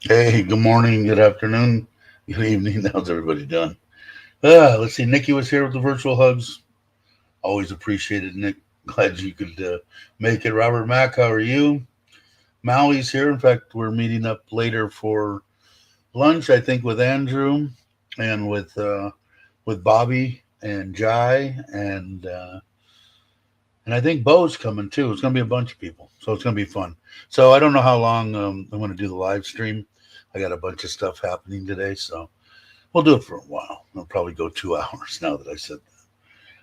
Hey, good morning, good afternoon, good evening. How's everybody doing? Let's see. Nikki was here with the virtual hugs. Always appreciated, Nick. Glad you could make it. Robert Mack, how are you? Maui's here. In fact, we're meeting up later for lunch, I think, with Andrew and with Bobby and Jai and I think Bo's coming too. It's going to be a bunch of people, so it's going to be fun. So I don't know how long I'm going to do the live stream. I got a bunch of stuff happening today, so we'll do it for a while. It'll probably go 2 hours now that I said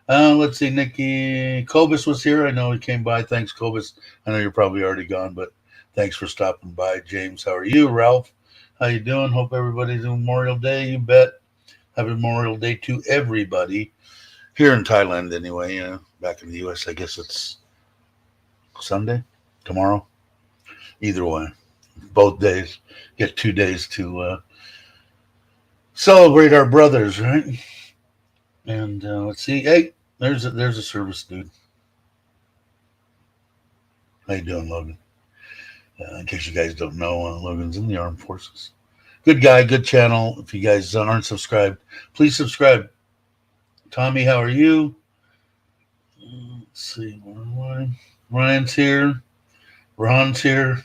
that. Let's see. Nikki Kobus was here. I know he came by. Thanks, Kobus. I know you're probably already gone, but thanks for stopping by. James, how are you? Ralph, how you doing? Hope everybody's doing Memorial Day. You bet. Happy Memorial Day to everybody. Here in Thailand, anyway. Back in the U.S., I guess it's Sunday, tomorrow. Either way, both days. Get 2 days to celebrate our brothers, right? And let's see. Hey, there's a service dude. How you doing, Logan? In case you guys don't know, Logan's in the armed forces. Good guy, good channel. If you guys aren't subscribed, please subscribe. Tommy, how are you? Let's see. Where am I? Ryan's here. Ron's here.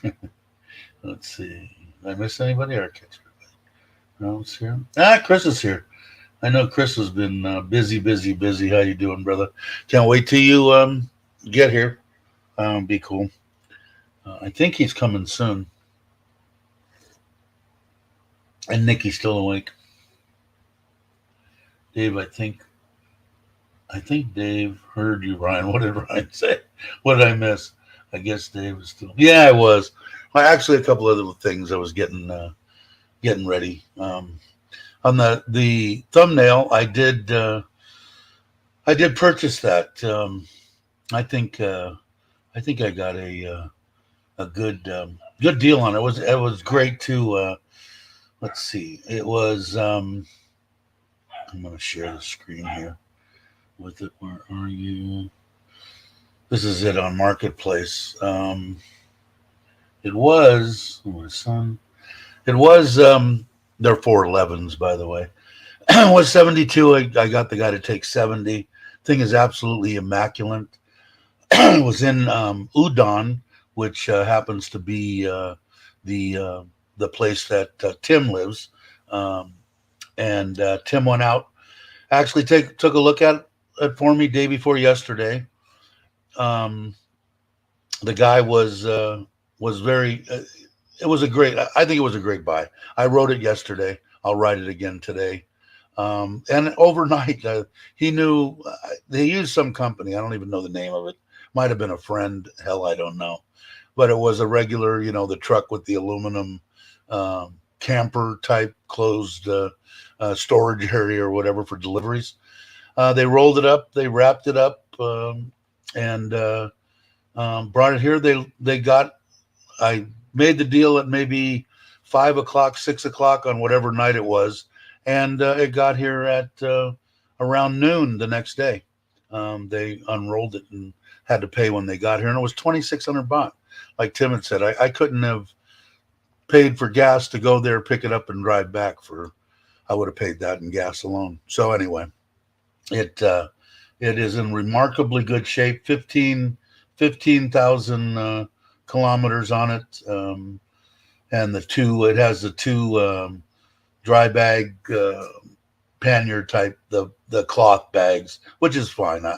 Let's see. Did I miss anybody? Or catch everybody? Ron's here. Chris is here. I know Chris has been busy. How you doing, brother? Can't wait till you get here. Be cool. I think he's coming soon. And Nikki's still awake. Dave, I think Dave heard you, Ryan. What did Ryan say? What did I miss? I guess Dave was still. Yeah, I was. Well, actually, a couple other things I was getting ready. On the thumbnail, I did purchase that. I think I got a good deal on it. It was great to. Let's see. It was. I'm going to share the screen here with it. Where are you? This is it on Marketplace. It was my son. It was they're 411s, by the way. It was 72. I got the guy to take 70. Thing is absolutely immaculate. It was in Udon, which happens to be the place that Tim lives. And Tim went out. Actually, took a look at it for me day before yesterday. The guy was very. It was a great. I think it was a great buy. I wrote it yesterday. I'll write it again today. And overnight, he knew they used some company. I don't even know the name of it. Might have been a friend. Hell, I don't know. But it was a regular, the truck with the aluminum camper type closed storage area or whatever for deliveries. They rolled it up. They wrapped it up and brought it here. I made the deal at maybe 5 o'clock, 6 o'clock on whatever night it was. And it got here at around noon the next day. They unrolled it and had to pay when they got here. And it was 2,600 baht. Like Tim had said, I couldn't have paid for gas to go there, pick it up, and drive back for. I would have paid that in gas alone. So anyway, it is in remarkably good shape. 15,000 kilometers on it, and it has the two dry bag pannier type, the cloth bags, which is fine. I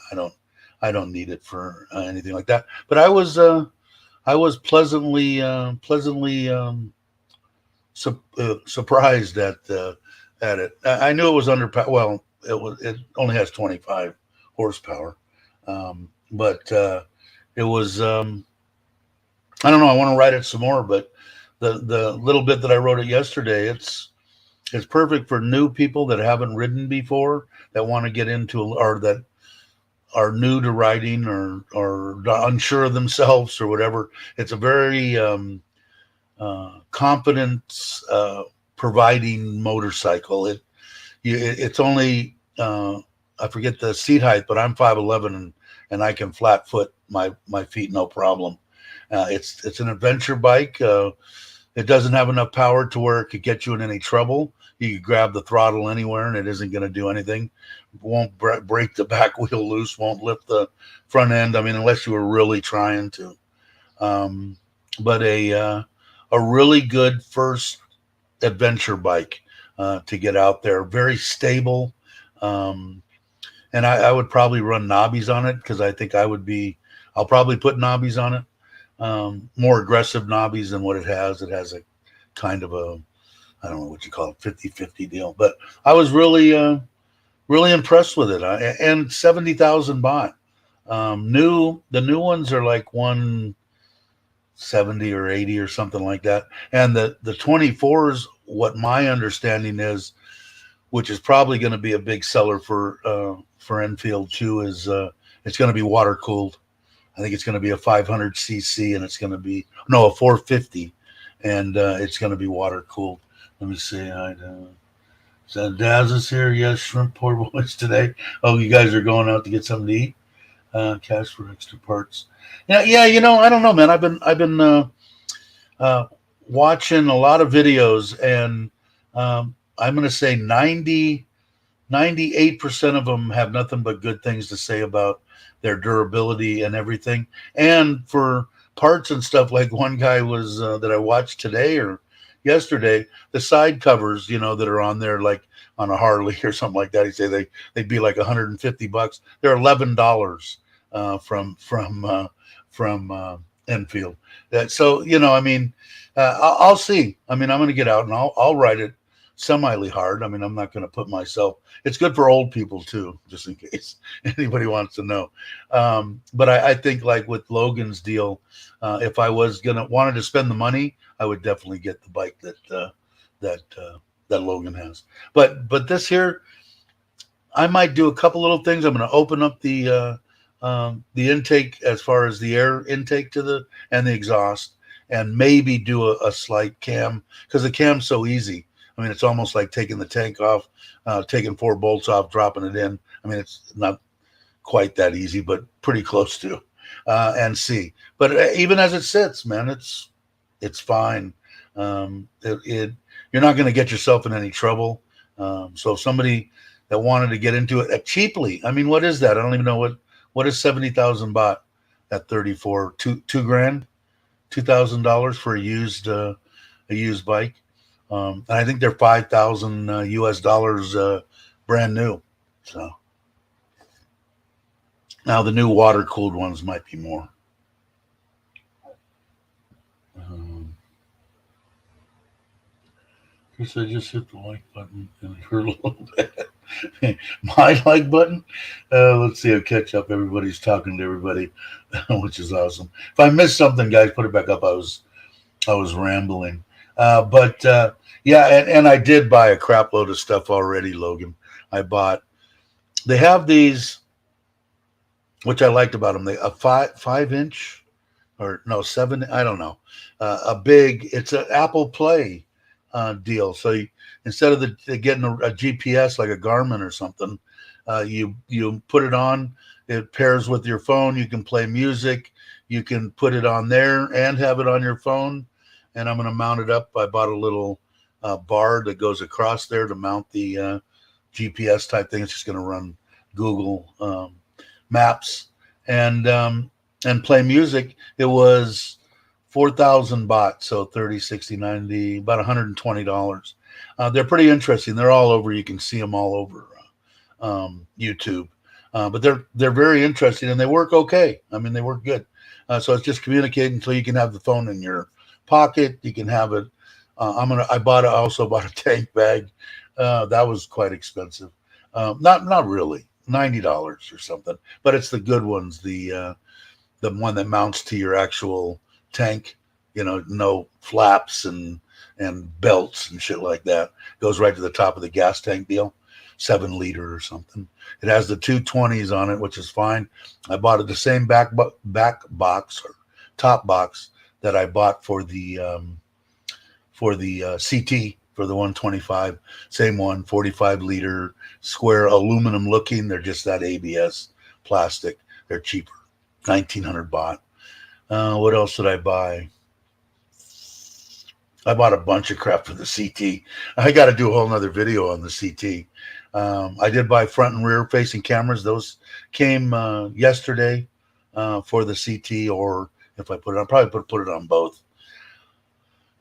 don't need it for anything like that. But I was pleasantly surprised at it. I knew it was under. Well, it only has 25 horsepower, but it was. I don't know. I want to write it some more, but the little bit that I wrote it yesterday, it's perfect for new people that haven't ridden before, that want to get into, or that are new to riding, or unsure of themselves or whatever. It's a very confidence providing motorcycle. It's only I forget the seat height, but I'm 5'11", and I can flat foot my feet no problem. It's an adventure bike. It doesn't have enough power to where it could get you in any trouble. You could grab the throttle anywhere, and it isn't going to do anything. Won't break the back wheel loose. Won't lift the front end. I mean, unless you were really trying to. But a really good first adventure bike to get out there. Very stable. And I would probably run knobbies on it, because I think I'll probably put knobbies on it. More aggressive knobbies than what it has. It has a kind of a, I don't know what you call it, 50-50 deal. But I was really impressed with it. And 70,000 baht. The new ones are like 170 or 80 or something like that. And the 24s, what my understanding is, which is probably going to be a big seller for Enfield too, is it's going to be water cooled. I think it's going to be a 500cc, and it's going to be a 450, and it's going to be water cooled. Let me see. So Daz is here. Yes, shrimp poor boys today. Oh, you guys are going out to get something to eat. Cash for extra parts. Yeah. I don't know, man. I've been watching a lot of videos, and I'm going to say 98% of them have nothing but good things to say about their durability and everything. And for parts and stuff, like one guy was that I watched today or yesterday, the side covers, that are on there, like on a Harley or something like that. He said they'd be like $150. They're $11 from Enfield. So I mean, I'll see. I mean, I'm going to get out and I'll ride it semi hard. I mean, I'm not going to put myself. It's good for old people too, just in case anybody wants to know. But I think, like with Logan's deal, if I was wanted to spend the money, I would definitely get the bike that Logan has. But this here, I might do a couple little things. I'm going to open up the intake, as far as the air intake and the exhaust, and maybe do a slight cam, because the cam's so easy. I mean, it's almost like taking the tank off, taking 4 bolts off, dropping it in. I mean, it's not quite that easy, but pretty close to. And see. But even as it sits, man, it's fine. You're not going to get yourself in any trouble. So if somebody that wanted to get into it cheaply, I mean, what is that? I don't even know what is 70,000 baht at 34. $2 grand, $2,000 for a used bike. And I think they're 5,000 US dollars brand new. So now the new water cooled ones might be more. Chris, I just hit the like button and it hurt a little bit. My like button? Let's see. I'll catch up. Everybody's talking to everybody, which is awesome. If I missed something, guys, put it back up. I was rambling. But yeah, and I did buy a crap load of stuff already, Logan. They have these, which I liked about them. A 5-inch, or no, 7, I don't know. It's an Apple Play deal. So instead of getting a GPS like a Garmin or something, you put it on. It pairs with your phone. You can play music. You can put it on there and have it on your phone. And I'm going to mount it up. I bought a little bar that goes across there to mount the GPS type thing. It's just going to run Google Maps and play music. It was 4,000 baht, so 30, 60, 90, about $120. They're pretty interesting. They're all over. You can see them all over YouTube. But they're very interesting and they work okay. I mean, they work good. So it's just communicating so you can have the phone in your pocket. You can have it. I also bought a tank bag. That was quite expensive. Not really, $90 or something. But it's the good ones. The one that mounts to your actual tank. You know, no flaps and belts and shit like that. Goes right to the top of the gas tank deal. 7-liter or something. It has the 220s on it, which is fine. I bought it the same back box or top box that I bought for the CT for the 125. Same one, 45-liter square aluminum looking. They're just that ABS plastic. They're cheaper, 1,900 baht. What else did I buy? I bought a bunch of crap for the CT. I got to do a whole nother video on the CT. I did buy front and rear facing cameras. Those came yesterday for the CT, or if I put it on, probably put it on both.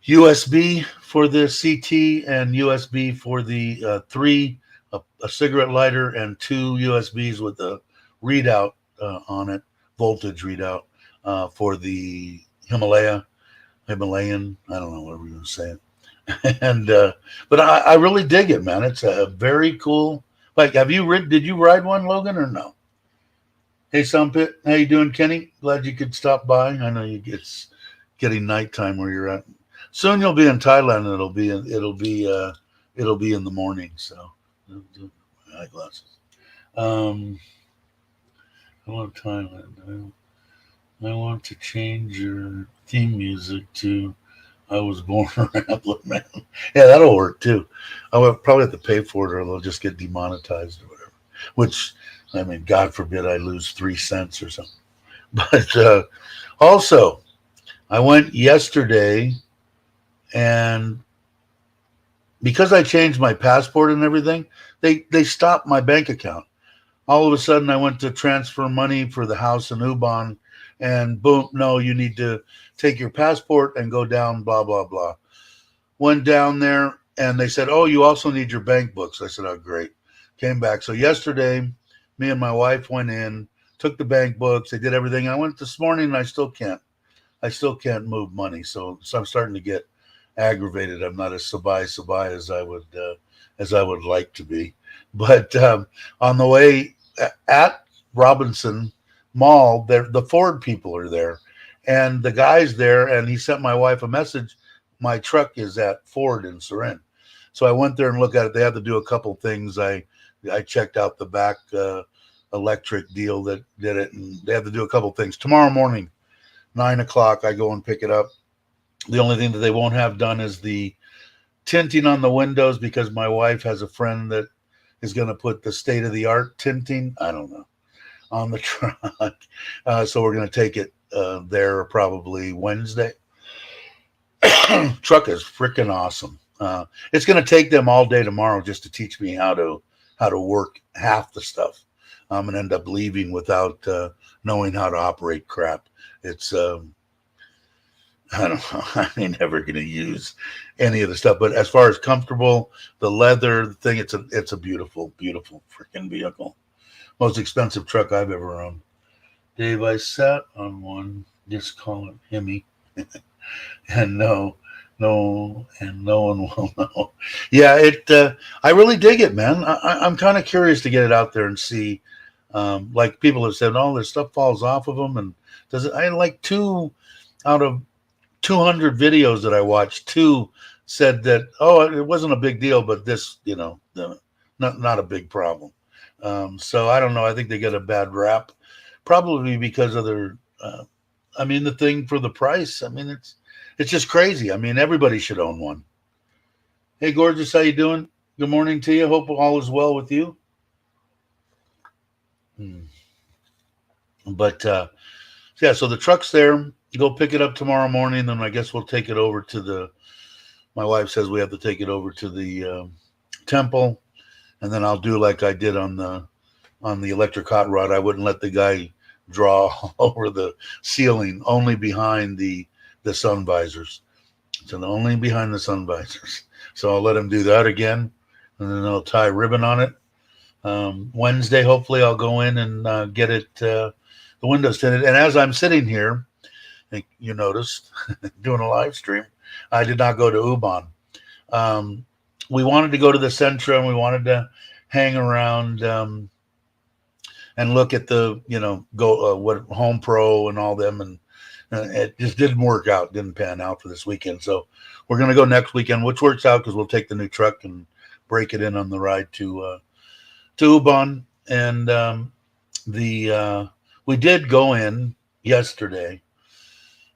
USB for the CT and USB for the 3, a cigarette lighter and 2 USBs with the readout on it, voltage readout for the Himalayan, I don't know whatever you want to say it. And but I really dig it, man. It's a very cool. Like, did you ride one, Logan, or no? Hey, Sumpit, how you doing, Kenny? Glad you could stop by. I know it's getting nighttime where you're at. Soon you'll be in Thailand, and it'll be in the morning. So, eyeglasses. I love Thailand. I want to change your theme music to I Was Born a Rambler Man. Yeah, that'll work too. I will probably have to pay for it or they'll just get demonetized or whatever. Which, I mean, God forbid I lose 3 cents or something. But also, I went yesterday and because I changed my passport and everything, they stopped my bank account. All of a sudden, I went to transfer money for the house in Ubon, and boom, no, you need to take your passport and go down, blah, blah, blah. Went down there, and they said, oh, you also need your bank books. I said, oh, great. Came back. So yesterday, me and my wife went in, took the bank books. They did everything. I went this morning, and I still can't move money. So I'm starting to get aggravated. I'm not as sabai as I would like to be. But on the way at Robinson Mall, the Ford people are there, and the guy's there, and he sent my wife a message. My truck is at Ford in Surin, so I went there and looked at it. They had to do a couple things. I checked out the back electric deal that did it, and they have to do a couple things. Tomorrow morning, 9:00, I go and pick it up. The only thing that they won't have done is the tinting on the windows because my wife has a friend that is going to put the state-of-the-art tinting, I don't know, on the truck. So we're going to take it there probably Wednesday. Truck is freaking awesome. It's going to take them all day tomorrow just to teach me how to work half the stuff. I'm going to end up leaving without knowing how to operate crap. It's I don't know. I ain't never going to use any of the stuff. But as far as comfortable, the leather the thing, it's a beautiful, beautiful freaking vehicle. Most expensive truck I've ever owned. Dave, I sat on one. Just call it Hemi. And no one will know. Yeah, I really dig it, man. I'm kind of curious to get it out there and see. Like people have said, oh, this stuff falls off of them, and does it? I like 2 out of 200 videos that I watched. 2 said that, oh, it wasn't a big deal, but this, not a big problem. So I don't know. I think they get a bad rap, probably because of their. I mean, the thing for the price. I mean, it's just crazy. I mean, everybody should own one. Hey, gorgeous, how you doing? Good morning to you. Hope all is well with you. But yeah, so the truck's there. Go pick it up tomorrow morning, then I guess we'll take it over to my wife says we have to take it over to the temple, and then I'll do like I did on the electric hot rod. I wouldn't let the guy draw over the ceiling, only behind the sun visors. So only behind the sun visors. So I'll let him do that again, and then I'll tie ribbon on it. Wednesday, hopefully, I'll go in and get it the windows tinted. And as I'm sitting here, I think you noticed doing a live stream, I did not go to Ubon. We wanted to go to the Centra, and we wanted to hang around and look at the what Home Pro and all them, and it just didn't work out, didn't pan out for this weekend. So we're going to go next weekend, which works out because we'll take the new truck and break it in on the ride to Ubon. And we did go in yesterday.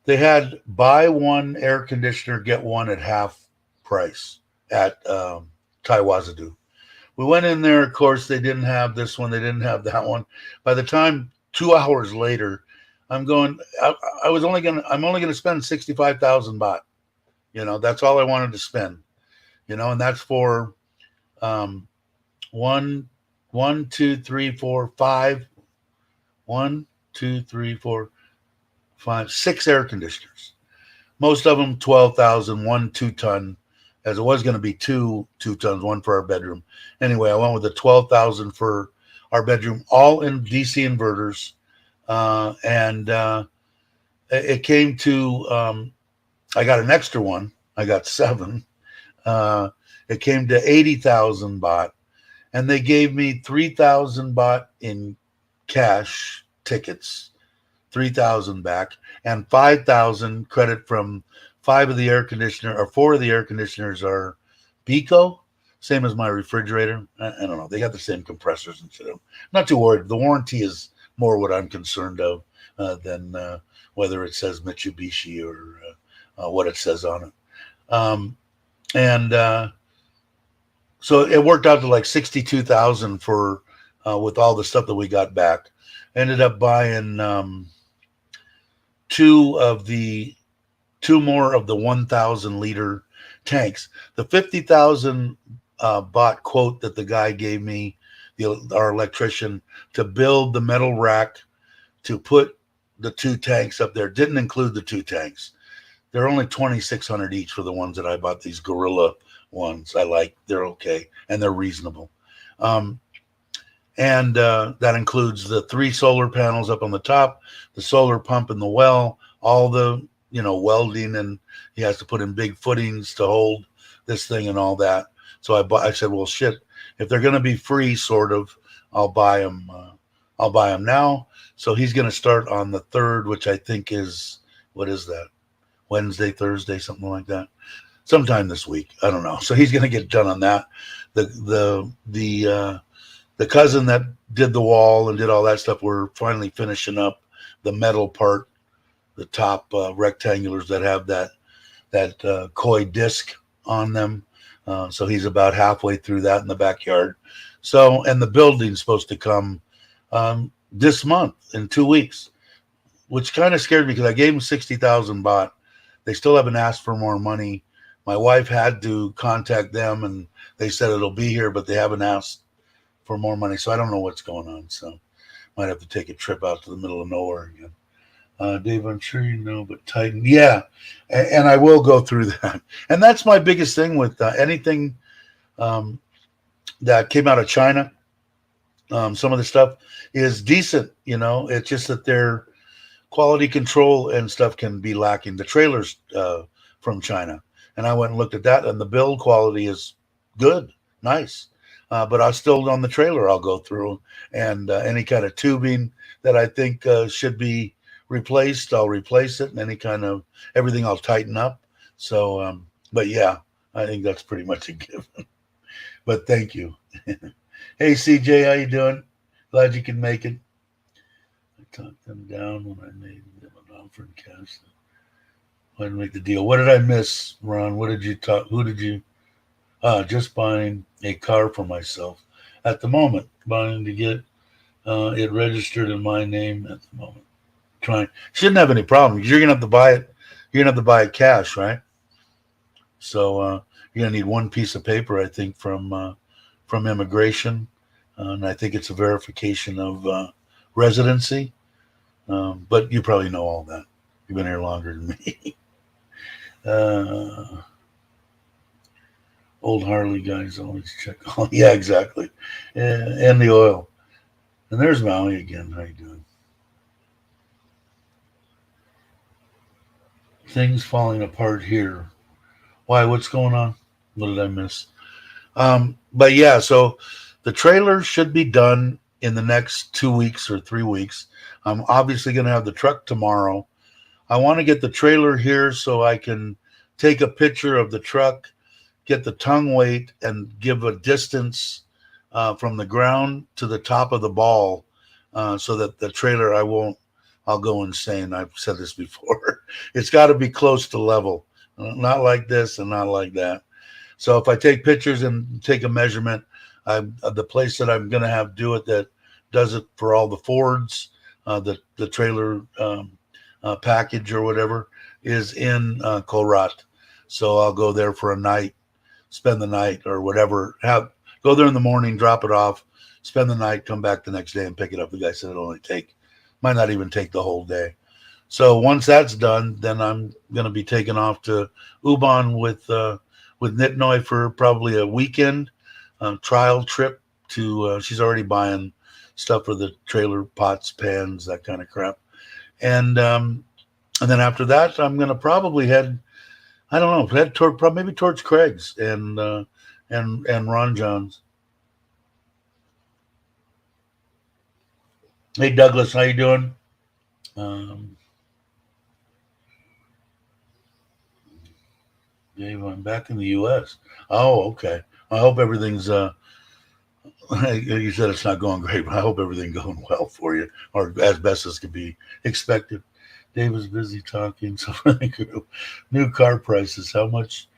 They had buy one air conditioner, get one at half price at Taiwazadu. We went in there. Of course, they didn't have this one. They didn't have that one. By the time 2 hours later, I'm only going to spend 65,000 baht. That's all I wanted to spend. And that's for 1, 2, 3, 4, 5. 1, 2, 3, 4, 5, 6 air conditioners. Most of them 12,000, 1 2-ton, as it was going to be two 2-tons, one for our bedroom. Anyway, I went with the 12,000 for our bedroom, all in DC inverters. And it came to, I got an extra one. I got 7. It came to 80,000 baht, and they gave me 3,000 baht in cash tickets, 3,000 back, and 5,000 credit from 4 of the air conditioners are Pico, same as my refrigerator. I don't know. They got the same compressors and shit. I'm not too worried. The warranty is more what I'm concerned of than whether it says Mitsubishi or what it says on it. So it worked out to like 62,000 for with all the stuff that we got back. Ended up buying 2 more of the 1,000 liter tanks. The 50,000 baht quote that the guy gave me, our electrician, to build the metal rack to put the 2 tanks up there, didn't include the 2 tanks. They're only 2,600 each for the ones that I bought. These Gorilla ones I like. They're okay and they're reasonable. And that includes the 3 solar panels up on the top, the solar pump in the well, all the welding, and he has to put in big footings to hold this thing and all that. So I said, well, shit, if they're going to be free, sort of, I'll buy them. I'll buy them now. So he's going to start on the 3rd, which I think is, what is that? Wednesday, Thursday, something like that. Sometime this week. I don't know. So he's going to get done on that. The cousin that did the wall and did all that stuff, we're finally finishing up the metal part, the top rectangulars that have that koi disc on them. So he's about halfway through that in the backyard. So, and the building's supposed to come this month in 2 weeks, which kind of scared me because I gave him 60,000 baht. They still haven't asked for more money. My wife had to contact them, and they said it'll be here, but they haven't asked for more money. So I don't know what's going on. So might have to take a trip out to the middle of nowhere again. Dave, I'm sure you know, but Titan, yeah, and I will go through that. And that's my biggest thing with anything that came out of China. Some of the stuff is decent, it's just that their quality control and stuff can be lacking. The trailers from China, and I went and looked at that, and the build quality is good, nice. But I'll still, on the trailer, I'll go through, and any kind of tubing that I think should be replaced, I'll replace it, and any kind of everything I'll tighten up. So, but yeah, I think that's pretty much a given. But thank you. Hey, CJ, how you doing? Glad you can make it. I talked them down when I made them an offer in cash. I didn't make the deal. What did I miss, Ron? What did you talk? Who did you? Just buying a car for myself at the moment. Buying to get it registered in my name at the moment. Shouldn't have any problem. You're gonna have to buy it. You're gonna have to buy it cash, right? So you're gonna need one piece of paper, I think, from immigration, and I think it's a verification of residency. But you probably know all that. You've been here longer than me. Old Harley guys always check. Oh, yeah, exactly. And the oil. And there's Maui again. How you doing? Things falling apart here. Why? What's going on? What did I miss? But yeah, so the trailer should be done in the next 2 weeks or 3 weeks. I'm obviously going to have the truck tomorrow. I want to get the trailer here so I can take a picture of the truck, get the tongue weight, and give a distance from the ground to the top of the ball, so that the trailer, I'll go insane. I've said this before. It's got to be close to level, not like this and not like that. So if I take pictures and take a measurement, the place that I'm going to have do it, that does it for all the Fords, the trailer package or whatever, is in Korat. So I'll go there for a night, spend the night or whatever. Go there in the morning, drop it off, spend the night, come back the next day and pick it up. The guy said it'll might not even take the whole day. So once that's done, then I'm going to be taken off to Ubon with Nitnoy for probably a weekend trial trip to. She's already buying stuff for the trailer, pots, pans, that kind of crap, and then after that, I'm going to probably head. I don't know, head toward maybe towards Craig's and Ron John's. Hey Douglas, how you doing? Dave, I'm back in the U.S. Oh, okay. I hope everything's. You said it's not going great, but I hope everything's going well for you, or as best as could be expected. Dave was busy talking. So new car prices, how much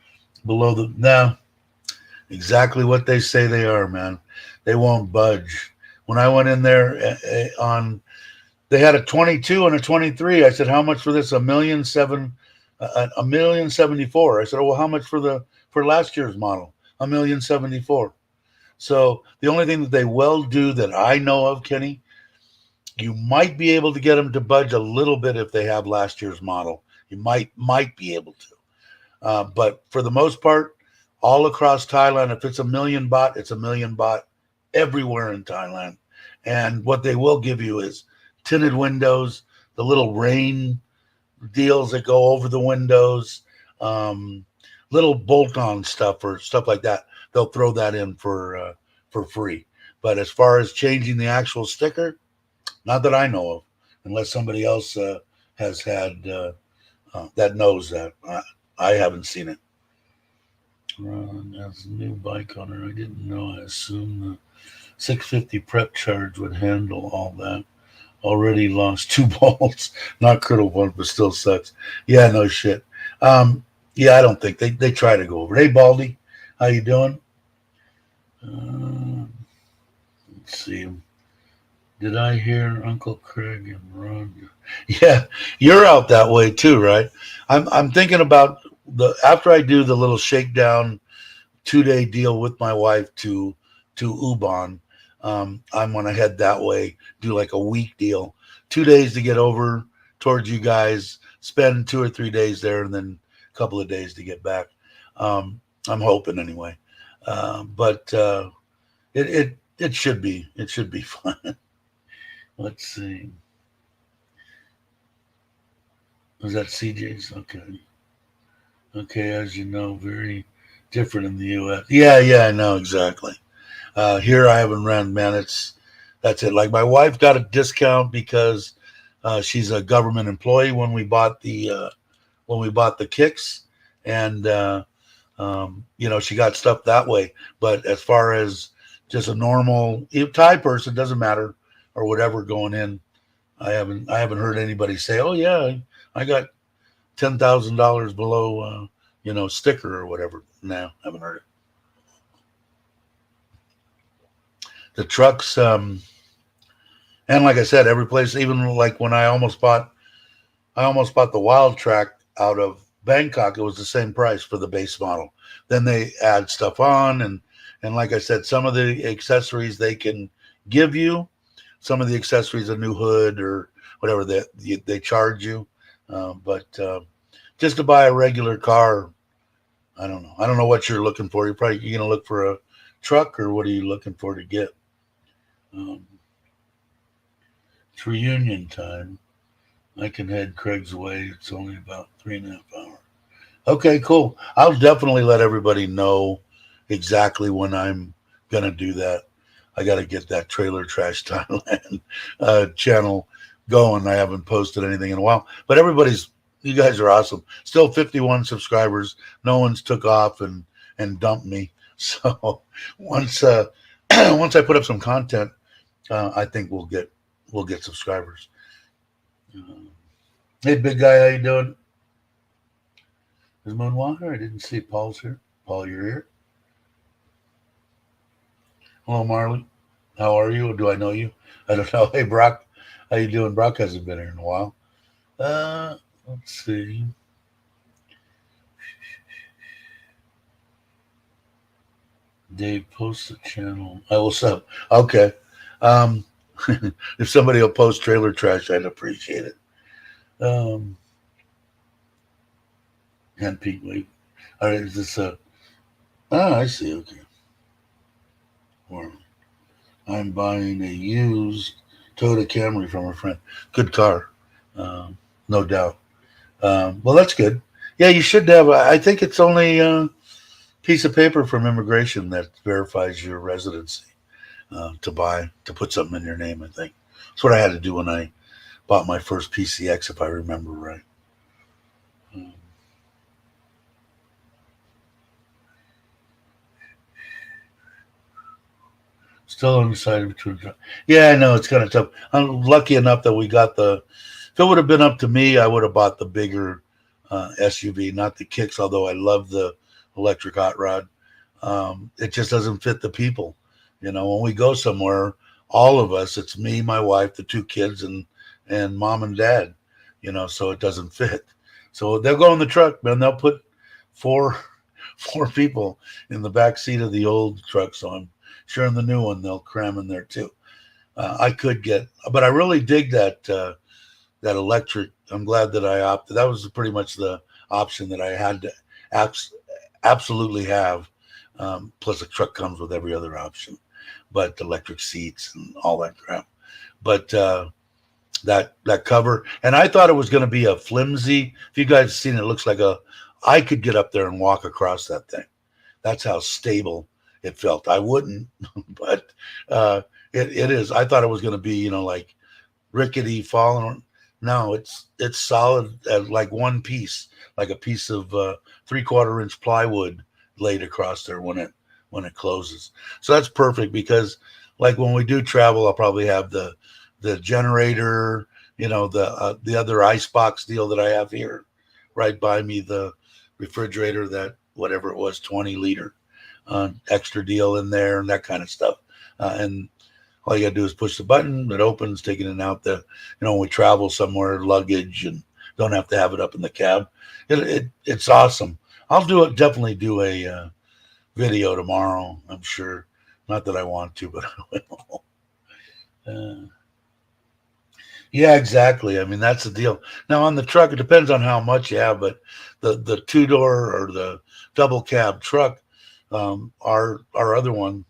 below the now? Exactly what they say they are, man. They won't budge. When I went in there they had a 22 and a 23. I said, how much for this? $1,074,000. I said, oh, well, how much for last year's model? $1,074,000. So the only thing that they will do that I know of, Kenny, you might be able to get them to budge a little bit if they have last year's model. You might be able to. But for the most part, all across Thailand, if it's 1,000,000 baht, it's 1,000,000 baht everywhere in Thailand. And what they will give you is tinted windows, the little rain deals that go over the windows, little bolt-on stuff or stuff like that. They'll throw that in for free. But as far as changing the actual sticker, not that I know of, unless somebody else has had that knows that. I haven't seen it. Ron has a new bike on her. I didn't know. I assume the 650 prep charge would handle all that. Already lost 2 balls. Not critical one, but still sucks. Yeah, no shit. Yeah, I don't think they try to go over. Hey, Baldy, how you doing? Let's see. Did I hear Uncle Craig and Ron? Yeah, you're out that way too, right? I'm thinking about after I do the little shakedown 2-day deal with my wife to Ubon. I'm gonna head that way, do like a week deal, 2 days to get over towards you guys, spend 2 or 3 days there, and then a couple of days to get back. I'm hoping anyway, but it should be fun. Let's see. Was that CJ's? Okay. As you know, very different in the U.S. Yeah, I know exactly. Here I haven't ran, man. That's it. Like my wife got a discount because she's a government employee when we bought the kicks, and she got stuff that way. But as far as just a normal Thai person, doesn't matter or whatever going in, I haven't heard anybody say, oh yeah, I got $10,000 below sticker or whatever. No, haven't heard it. The trucks, and like I said, every place, even like when I almost bought the Wild Track out of Bangkok, it was the same price for the base model. Then they add stuff on, and like I said, some of the accessories they can give you, some of the accessories, a new hood or whatever they charge you. But just to buy a regular car, I don't know. I don't know what you're looking for. You're gonna look for a truck, or what are you looking for to get? It's reunion time. I can head Craig's way. It's only about 3.5 hours. Okay, cool. I'll definitely let everybody know exactly when I'm gonna do that. I got to get that Trailer Trash Thailand channel going. I haven't posted anything in a while, but you guys are awesome. Still 51 subscribers. No one's took off and dumped me. So once once I put up some content, I think we'll get subscribers. Hey, big guy, how you doing? Is Moonwalker? I didn't see Paul's here. Paul, you're here. Hello, Marley. How are you? Do I know you? I don't know. Hey, Brock. How you doing? Brock hasn't been here in a while. Let's see. Dave, post the channel. I will sub. Okay. If somebody will post Trailer Trash, I'd appreciate it. And Pete, wait. All right, is this a... Oh, I see. Okay. Or I'm buying a used Toyota Camry from a friend. Good car, no doubt. Well, that's good. Yeah, you should have. I think it's only a piece of paper from immigration that verifies your residency to put something in your name. I think that's what I had to do when I bought my first PCX, if I remember right. Still undecided between. Yeah, I know it's kind of tough. I'm lucky enough that we got the. If it would have been up to me, I would have bought the bigger SUV, not the Kicks. Although I love the electric hot rod, it just doesn't fit the people. When we go somewhere, all of us, it's me, my wife, the two kids, and mom and dad. So it doesn't fit. So they'll go in the truck, man. They'll put four people in the back seat of the old truck. So I'm sure in the new one they'll cram in there too. I could get, but I really dig that electric. I'm glad that I opted. That was pretty much the option that I had to absolutely have. Plus, the truck comes with every other option, but electric seats and all that crap. But that cover, and I thought it was going to be a flimsy. If you guys seen it, it looks like I could get up there and walk across that thing. That's how stable it felt. I wouldn't, but it is. I thought it was going to be, like rickety, falling. No, it's solid as like one piece, like a piece of 3/4 inch plywood laid across there when it closes. So that's perfect because, like, when we do travel, I'll probably have the generator, the other ice box deal that I have here, right by me, the refrigerator, that whatever it was, 20-liter. Extra deal in there and that kind of stuff. And all you got to do is push the button. It opens, taking it and out. When we travel somewhere, luggage, and don't have to have it up in the cab. It's awesome. I'll definitely do a video tomorrow, I'm sure. Not that I want to, but I will. Yeah, exactly. I mean, that's the deal. Now on the truck, it depends on how much you have, but the two-door or the double cab truck, our other one,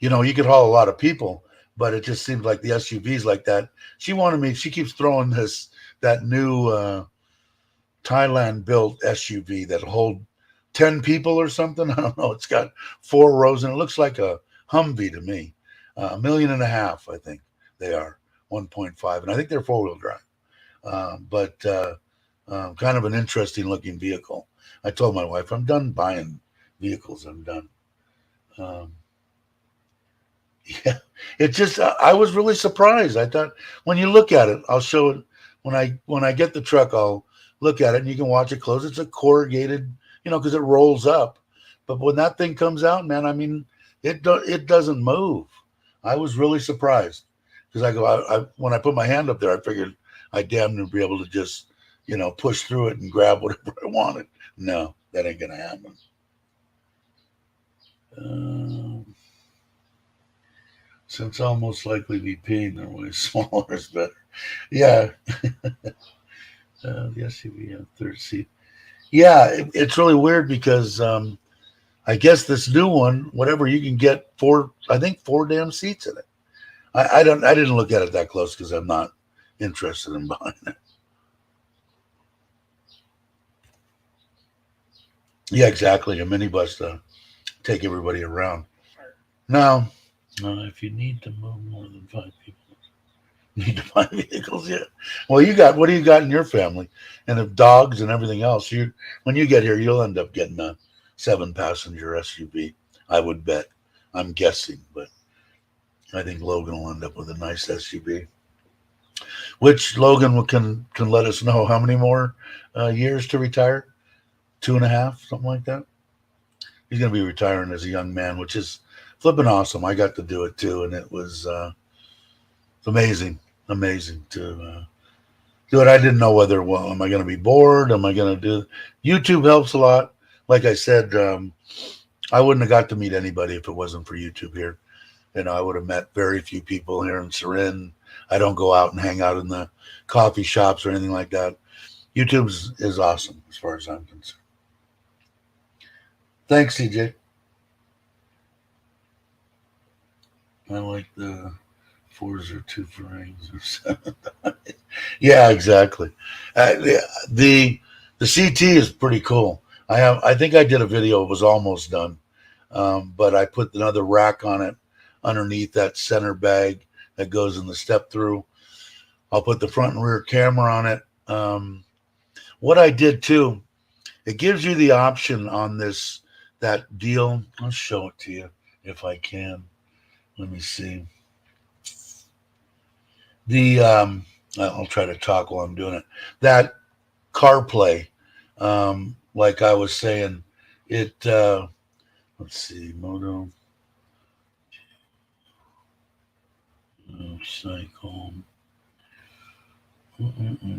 you could haul a lot of people, but it just seems like the SUVs like that. She keeps throwing that new Thailand built SUV that'll hold 10 people or something. I don't know. It's got 4 rows and it looks like a Humvee to me. $1.5 million, I think they are, 1.5, and I think they're 4-wheel drive. But kind of an interesting looking vehicle. I told my wife, I'm done buying vehicles. I'm done. Yeah, it just, I was really surprised. I thought, when you look at it, I'll show it when I get the truck. I'll look at it and you can watch it close. It's a corrugated, because it rolls up. But when that thing comes out, man, I mean, it doesn't move. I was really surprised because when I put my hand up there, I figured I'd damn near be able to just push through it and grab whatever I wanted. No, that ain't gonna happen. Since I'll most likely be peeing their way, smaller is better. Yeah, the SUV third seat. Yeah, it's really weird because I guess this new one, whatever, you can get four. I think four damn seats in it. I don't. I didn't look at it that close because I'm not interested in buying it. Yeah, exactly. A minibus to take everybody around. Now, if you need to move more than 5 people, you need to buy vehicles. Yeah. Well, what do you got in your family? And if dogs and everything else, when you get here, you'll end up getting a 7-passenger SUV. I would bet. I'm guessing, but I think Logan will end up with a nice SUV. Which Logan can let us know how many more years to retire? 2.5, something like that. He's going to be retiring as a young man, which is flipping awesome. I got to do it too, and it was amazing to do it. I didn't know whether, well, am I going to be bored? Am I going to do? YouTube helps a lot. Like I said, I wouldn't have got to meet anybody if it wasn't for YouTube here. I would have met very few people here in Surin. I don't go out and hang out in the coffee shops or anything like that. YouTube is awesome as far as I'm concerned. Thanks, CJ. I like the 4s or 2 Ferraris or 7. Yeah, exactly. The CT is pretty cool. I think I did a video. It was almost done, but I put another rack on it underneath that center bag that goes in the step through. I'll put the front and rear camera on it. What I did too, it gives you the option on that deal. I'll show it to you if I can. Let me see. I'll try to talk while I'm doing it. That CarPlay, like I was saying, it. Let's see, Moto. Cycle.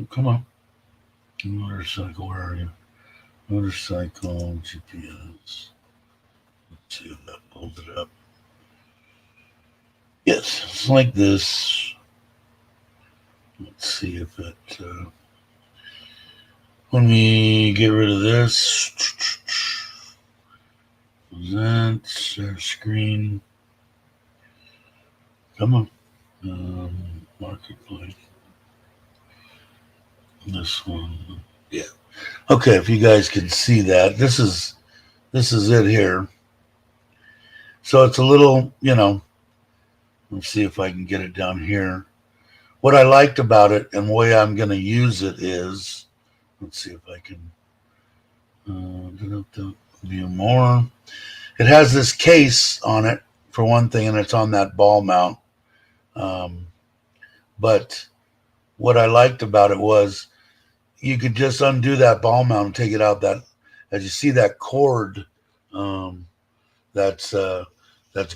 Come on. Motorcycle, where are you? Motorcycle, GPS. Let's see if that pulls it up. Yes, it's like this. Let's see if it. When we get rid of this, present, share screen. Come on. Marketplace. This one. Yeah. Okay, if you guys can see that, this is it here. So it's a little, let's see if I can get it down here. What I liked about it and the way I'm going to use it is, let's see if I can view more. It has this case on it for one thing, and it's on that ball mount. But what I liked about it was you could just undo that ball mount and take it out. That, as you see, that cord that's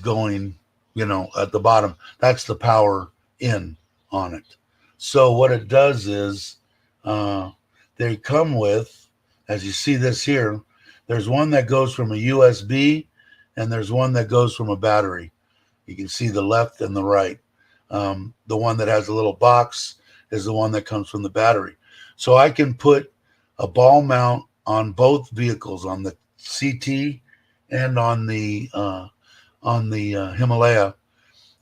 going, at the bottom, that's the power in on it. So what it does is they come with, as you see this here, there's one that goes from a USB and there's one that goes from a battery. You can see the left and the right. The one that has a little box is the one that comes from the battery. So I can put a ball mount on both vehicles, on the CT and on the Himalaya,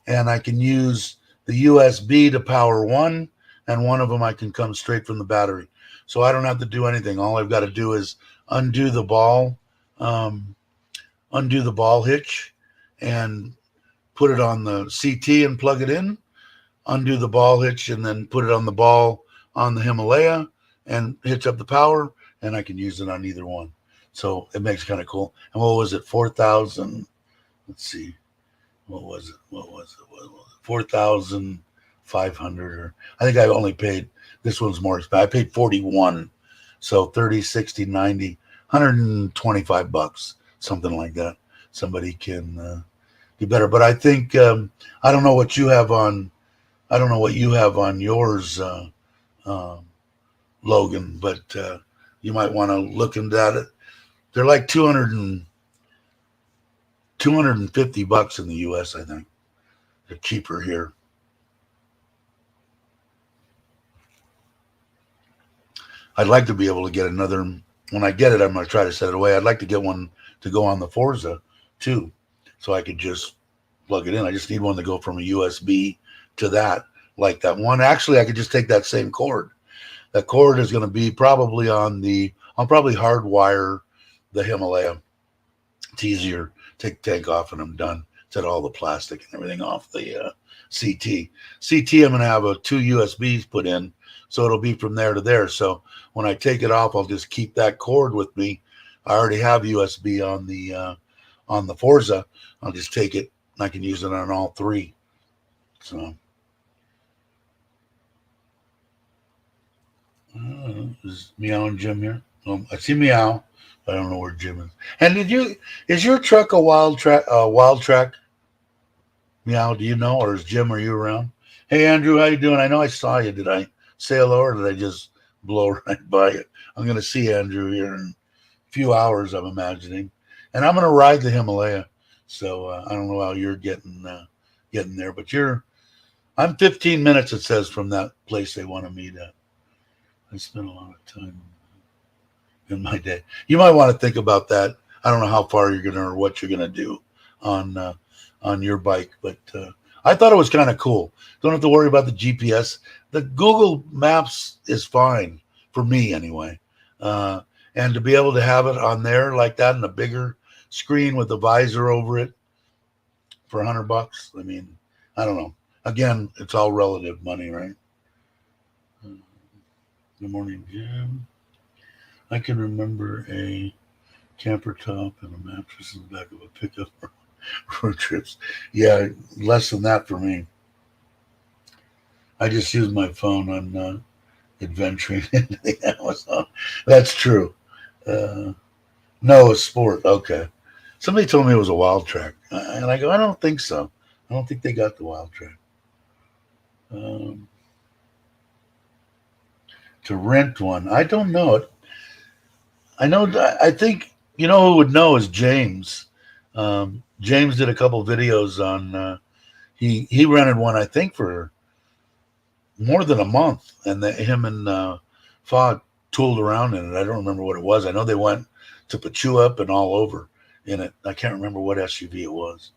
and I can use the USB to power one, and one of them I can come straight from the battery. So I don't have to do anything. All I've got to do is undo the ball hitch and put it on the CT and plug it in, undo the ball hitch and then put it on the ball on the Himalaya and hitch up the power, and I can use it on either one. So it makes it kind of cool. And what was it? 4,000. Let's see. What was it? 4,500, or I think I only paid, this one's more expensive. I paid 41. So 30, 60, 90, $125, something like that. Somebody can do better. But I think, I don't know what you have on yours, Logan, but you might want to look into that. They're like 250 bucks in the US, I think. They're cheaper here. I'd like to be able to get another. When I get it, I'm going to try to set it away. I'd like to get one to go on the Forza too, so I could just plug it in. I just need one to go from a USB to that, like that one. Actually, I could just take that same cord. That cord is going to be probably I'll probably hardwire the Himalaya. It's easier. Take the tank off and I'm done. Set all the plastic and everything off the CT. I'm going to have 2 USBs put in, so it'll be from there to there. So when I take it off, I'll just keep that cord with me. I already have USB on the Forza. I'll just take it and I can use it on all 3. So is Meow and Jim here? I see Meow. I don't know where Jim is. And is your truck a wild track? Meow, do you know, or is Jim, are you around? Hey Andrew, how you doing? I know I saw you. Did I say hello or did I just blow right by you? I'm going to see Andrew here in a few hours, I'm imagining, and I'm going to ride the Himalaya. So I don't know how you're getting there, but I'm 15 minutes, it says, from that place they want to meet at. I spent a lot of time in my day. You might want to think about that. I don't know how far you're gonna or what you're gonna do on your bike, but I thought it was kind of cool. Don't have to worry about the GPS. The Google Maps is fine for me anyway, and to be able to have it on there like that in a bigger screen with a visor over it for $100. I mean, I don't know. Again, it's all relative money, right? Good morning, Jim. I can remember a camper top and a mattress in the back of a pickup for trips. Yeah, less than that for me. I just use my phone on adventuring into the Amazon. That's true. No, a sport. Okay. Somebody told me it was a wild track. And I go, I don't think so. I don't think they got the wild track. To rent one. I don't know it. I think, who would know is James. James did a couple videos on, he rented one, I think, for more than a month. And him and Fogg tooled around in it. I don't remember what it was. I know they went to Pachuap and all over in it. I can't remember what SUV it was.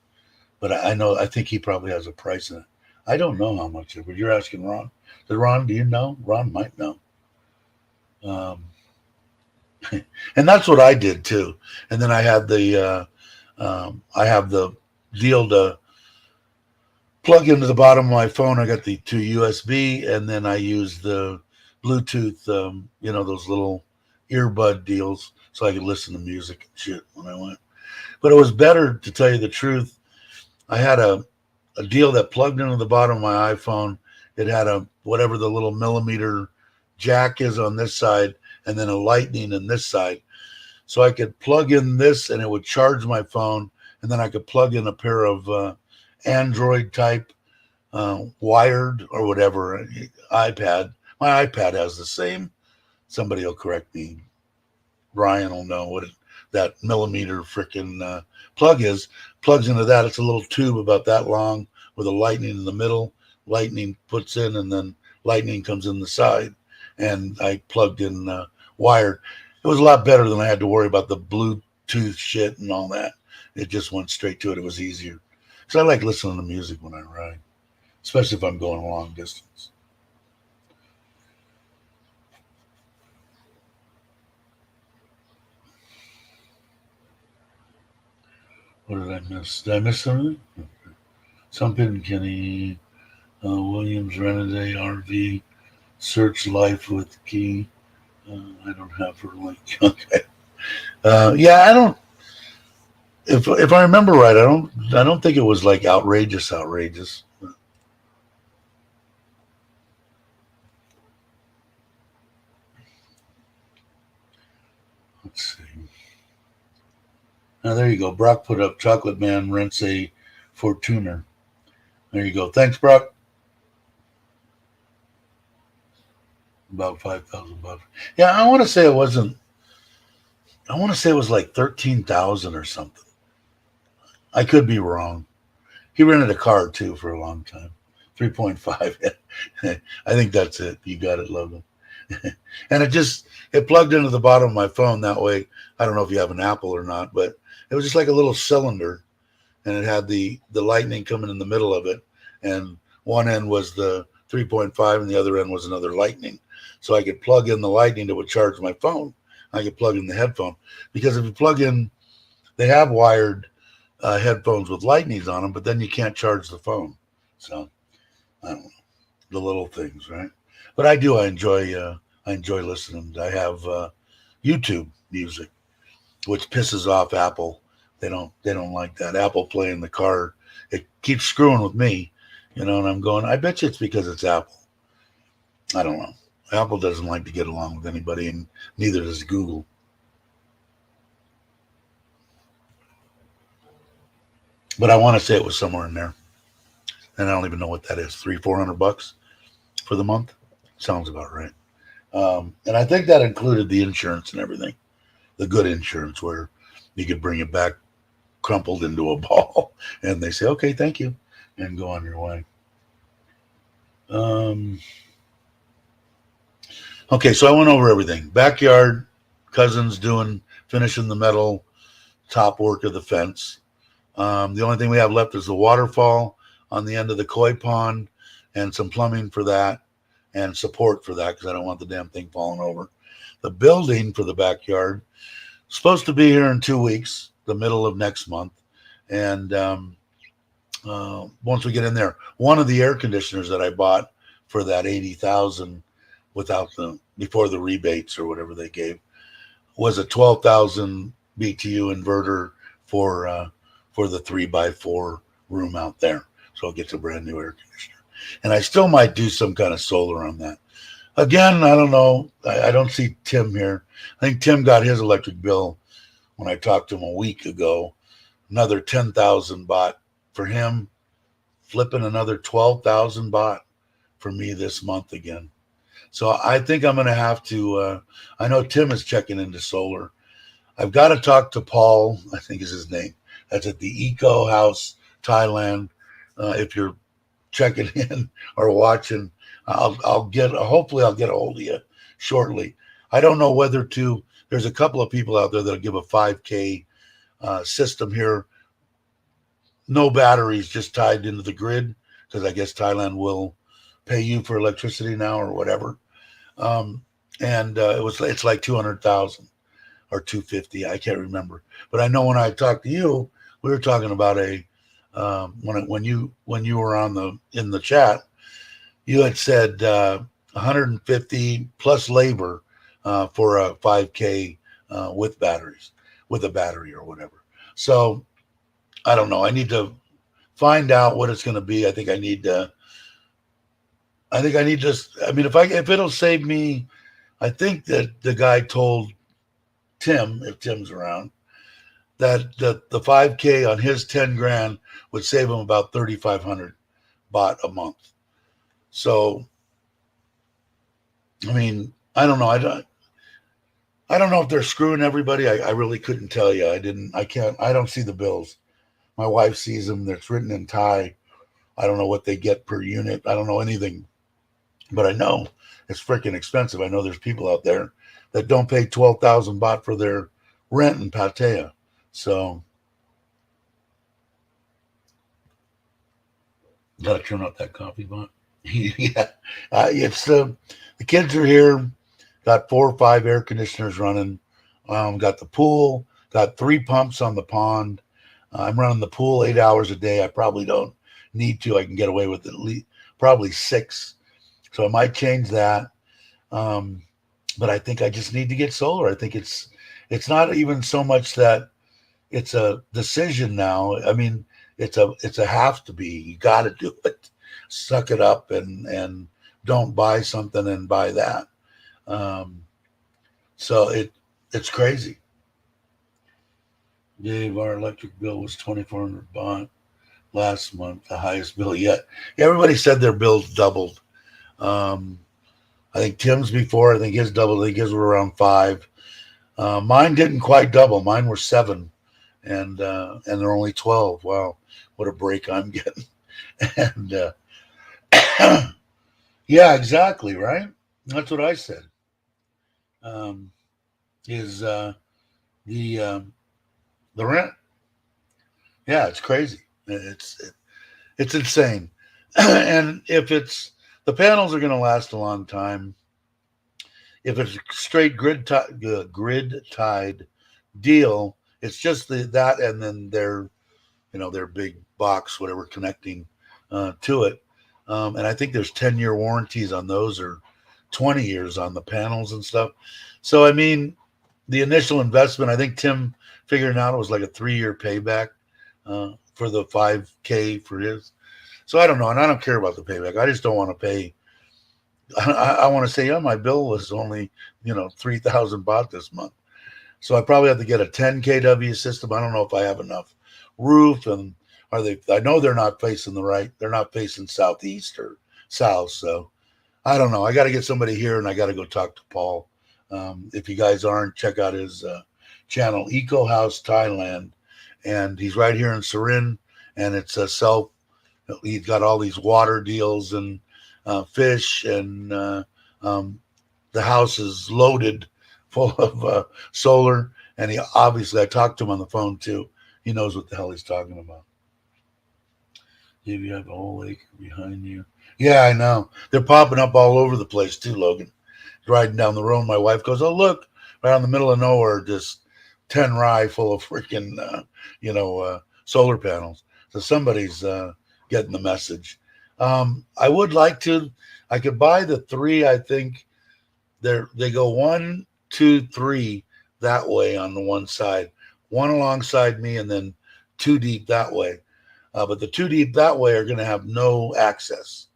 But I think he probably has a price in it. I don't know how much it is, but you're asking Ron. Ron, do you know? Ron might know. And that's what I did too. And then I had I have the deal to plug into the bottom of my phone. I got the 2 USB, and then I use the Bluetooth, those little earbud deals, so I could listen to music and shit when I went. But it was better, to tell you the truth. I had a deal that plugged into the bottom of my iPhone. It had whatever the little millimeter jack is on this side, and then a lightning in this side. So I could plug in this and it would charge my phone, and then I could plug in a pair of Android type wired or whatever iPad. My iPad has the same. Somebody will correct me. Ryan will know what that millimeter freaking plug is. Plugs into that. It's a little tube about that long with a lightning in the middle. Lightning puts in, and then lightning comes in the side. And I plugged in wired. It was a lot better than I had to worry about the Bluetooth shit and all that. It just went straight to it. It was easier. Because I like listening to music when I ride, especially if I'm going a long distance. What did I miss? Did I miss something? Okay. Something Kenny Williams rented a RV. Search life with key. I don't have her link. Okay. Yeah, I don't. If I remember right, I don't think it was like outrageous. Let's see. Now there you go. Brock put up Chocolate Man rents a Fortuner. There you go. Thanks, Brock. About $5,000. Yeah, I want to say it wasn't. I want to say it was like 13,000 or something. I could be wrong. He rented a car too for a long time. 3.5. I think that's it. You got it, Logan. And it plugged into the bottom of my phone that way. I don't know if you have an Apple or not, but it was just like a little cylinder, and it had the lightning coming in the middle of it, and one end was the 3.5 and the other end was another lightning. So I could plug in the lightning that would charge my phone. I could plug in the headphone, because if you plug in, they have wired headphones with lightnings on them, but then you can't charge the phone. So I don't know, the little things, right? But I do. I enjoy listening. I have YouTube music, which pisses off Apple. They don't like that. Apple Play in the car. It keeps screwing with me, and I'm going, I bet you it's because it's Apple. I don't know. Apple doesn't like to get along with anybody, and neither does Google. But I want to say it was somewhere in there, and I don't even know what that is. 300-400 bucks for the month. Sounds about right. And I think that included the insurance and everything, the good insurance where you could bring it back crumpled into a ball, and they say, okay, thank you, and go on your way. Okay, so I went over everything. Backyard, cousins finishing the metal top work of the fence. The only thing we have left is the waterfall on the end of the koi pond, and some plumbing for that and support for that, because I don't want the damn thing falling over. The building for the backyard supposed to be here in 2 weeks, the middle of next month. And once we get in there, one of the air conditioners that I bought for that 80,000 before the rebates or whatever they gave was a 12,000 BTU inverter for the 3x4 room out there. So it gets a brand new air conditioner. And I still might do some kind of solar on that. Again, I don't know. I don't see Tim here. I think Tim got his electric bill when I talked to him a week ago. Another 10,000 baht for him, flipping another 12,000 baht for me this month again. So I think I'm going to have to. I know Tim is checking into solar. I've got to talk to Paul, I think is his name. That's at the Eco House, Thailand. If you're checking in or watching, hopefully I'll get a hold of you shortly. I don't know whether to. There's a couple of people out there that'll give a 5K system here. No batteries, just tied into the grid, because I guess Thailand will pay you for electricity now or whatever. And it's like 200,000 or 250. I can't remember, but I know when I talked to you, we were talking about when you were in the chat, you had said 150 plus labor for a 5K with a battery or whatever. So I don't know. I need to find out what it's going to be. I think I need to. I mean, if it'll save me, I think that the guy told Tim, if Tim's around, that the 5K on his 10 grand would save him about 3,500 baht a month. So, I mean, I don't know. I don't know if they're screwing everybody. I really couldn't tell you. I don't see the bills. My wife sees them. It's written in Thai. I don't know what they get per unit. I don't know anything, but I know it's freaking expensive. I know there's people out there that don't pay 12,000 baht for their rent in Pattaya. So, gotta turn up that coffee bot. Yeah, it's the kids are here. Got 4 or 5 air conditioners running. Got the pool. Got 3 pumps on the pond. I'm running the pool 8 hours a day. I probably don't need to. I can get away with at least probably 6. So I might change that. But I think I just need to get solar. I think it's not even so much that it's a decision now. I mean, it's a have to be. You got to do it. Suck it up and don't buy something and buy that. So it's crazy. Dave, our electric bill was 2,400 baht last month, the highest bill yet. Everybody said their bills doubled. I think Tim's before. I think his doubled. I think his were around 5. Mine didn't quite double. Mine were 7, and they're only 12. Wow, what a break I'm getting. And yeah, exactly right. That's what I said. Um, is the the rent? Yeah, it's crazy. It's insane. And if it's the panels are going to last a long time. If it's a straight grid tied deal, it's just that and then their big box, whatever, connecting to it. And I think there's 10-year warranties on those, or 20 years on the panels and stuff. So I mean, the initial investment, I think Tim figured out it was like a 3-year payback for the 5K for his. So I don't know, and I don't care about the payback. I just don't want to pay. I want to say, yeah, my bill was only 3,000 baht this month. So I probably have to get a 10 kW system. I don't know if I have enough roof, and are they? I know they're not facing the right. They're not facing southeast or south. So I don't know. I got to get somebody here, and I got to go talk to Paul. If you guys aren't, check out his channel, Eco House Thailand, and he's right here in Surin, and it's a self. He's got all these water deals and fish, and the house is loaded full of solar. And I talked to him on the phone too. He knows what the hell he's talking about. You have a whole lake behind you. Yeah, I know. They're popping up all over the place too, Logan. Riding down the road, my wife goes, "Oh, look, right in the middle of nowhere, just 10 rye full of freaking, solar panels." So somebody's getting the message. I would like to. I could buy the 3. I think they go 1, 2, 3 that way on the one side, 1 alongside me, and then 2 deep that way. But the 2 deep that way are going to have no access.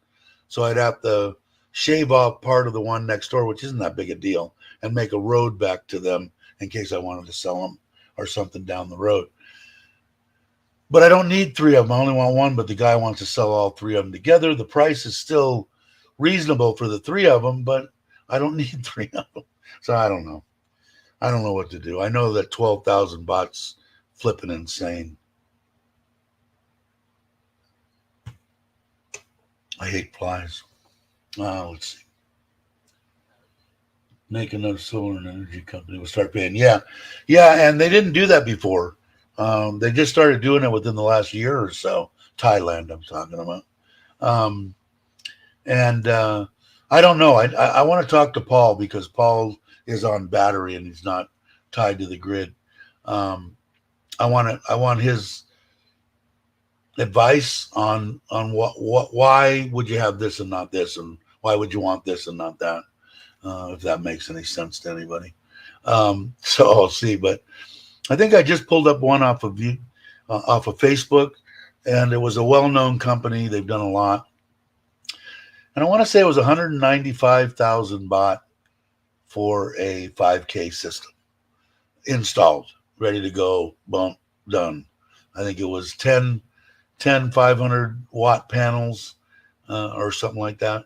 So I'd have to shave off part of the one next door, which isn't that big a deal, and make a road back to them in case I wanted to sell them or something down the road. But I don't need 3 of them. I only want 1, but the guy wants to sell all 3 of them together. The price is still reasonable for the 3 of them, but I don't need 3 of them. So I don't know. I don't know what to do. I know that 12,000 bahts flipping insane. I hate flies. Let's see. Make another solar and energy company. We'll start paying. Yeah. And they didn't do that before. They just started doing it within the last year or so. Thailand, I'm talking about. And I don't know. I want to talk to Paul because Paul is on battery and he's not tied to the grid. I want his advice on why would you have this and not this, and why would you want this and not that, if that makes any sense to anybody. So I'll see. But I think I just pulled up one off of Facebook, and it was a well-known company. They've done a lot, and I want to say it was 195,000 baht for a 5K system installed, ready to go, bump, done. I think it was 10 500 watt panels or something like that,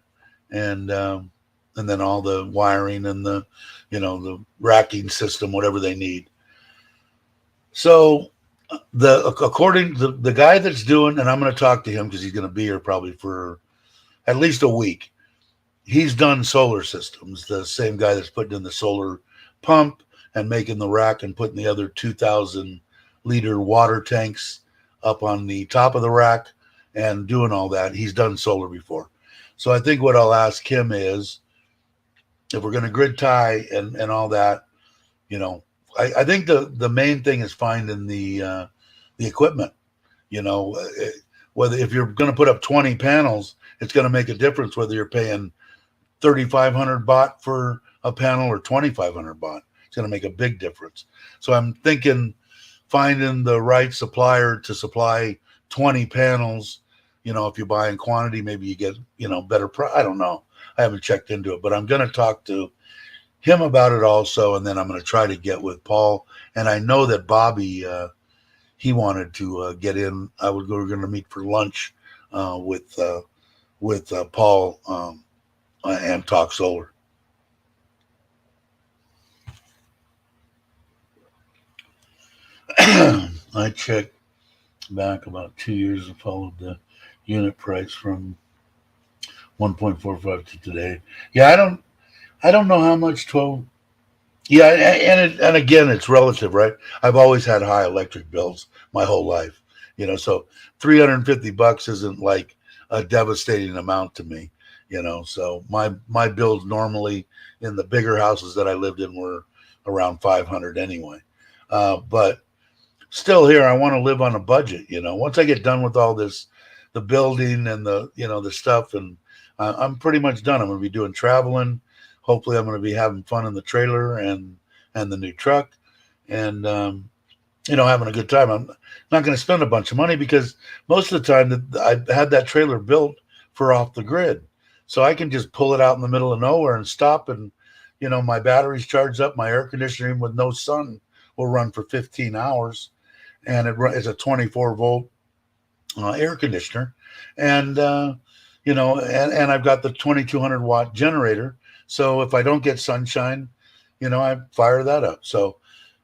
and then all the wiring and the racking system, whatever they need. So according to the guy that's doing, and I'm going to talk to him because he's going to be here probably for at least a week. He's done solar systems. The same guy that's putting in the solar pump and making the rack and putting the other 2,000 liter water tanks up on the top of the rack and doing all that. He's done solar before. So I think what I'll ask him is, if we're going to grid tie and all that, I think the main thing is finding the equipment. Whether if you're going to put up 20 panels, it's going to make a difference whether you're paying 3,500 baht for a panel or 2,500 baht. It's going to make a big difference. So I'm thinking finding the right supplier to supply 20 panels. If you buy in quantity, maybe you get better price. I don't know. I haven't checked into it, but I'm going to talk to him about it also, and then I'm going to try to get with Paul. And I know that Bobby, he wanted to get in. We're going to meet for lunch with Paul and talk solar. I checked back about 2 years and followed the unit price from 1.45 to today. Yeah, I don't know how much 12. Yeah, and again, it's relative, right? I've always had high electric bills my whole life, so $350 isn't like a devastating amount to me, So my bills normally in the bigger houses that I lived in were around 500 anyway. But still here, I want to live on a budget, Once I get done with all this, the building and the stuff, and I'm pretty much done. I'm going to be doing traveling. Hopefully, I'm going to be having fun in the trailer and the new truck, and having a good time. I'm not going to spend a bunch of money because most of the time that I had that trailer built for off the grid, so I can just pull it out in the middle of nowhere and stop, and my battery's charged up. My air conditioning with no sun will run for 15 hours, and it's a 24-volt air conditioner, and and I've got the 2200-watt generator. So if I don't get sunshine, I fire that up. So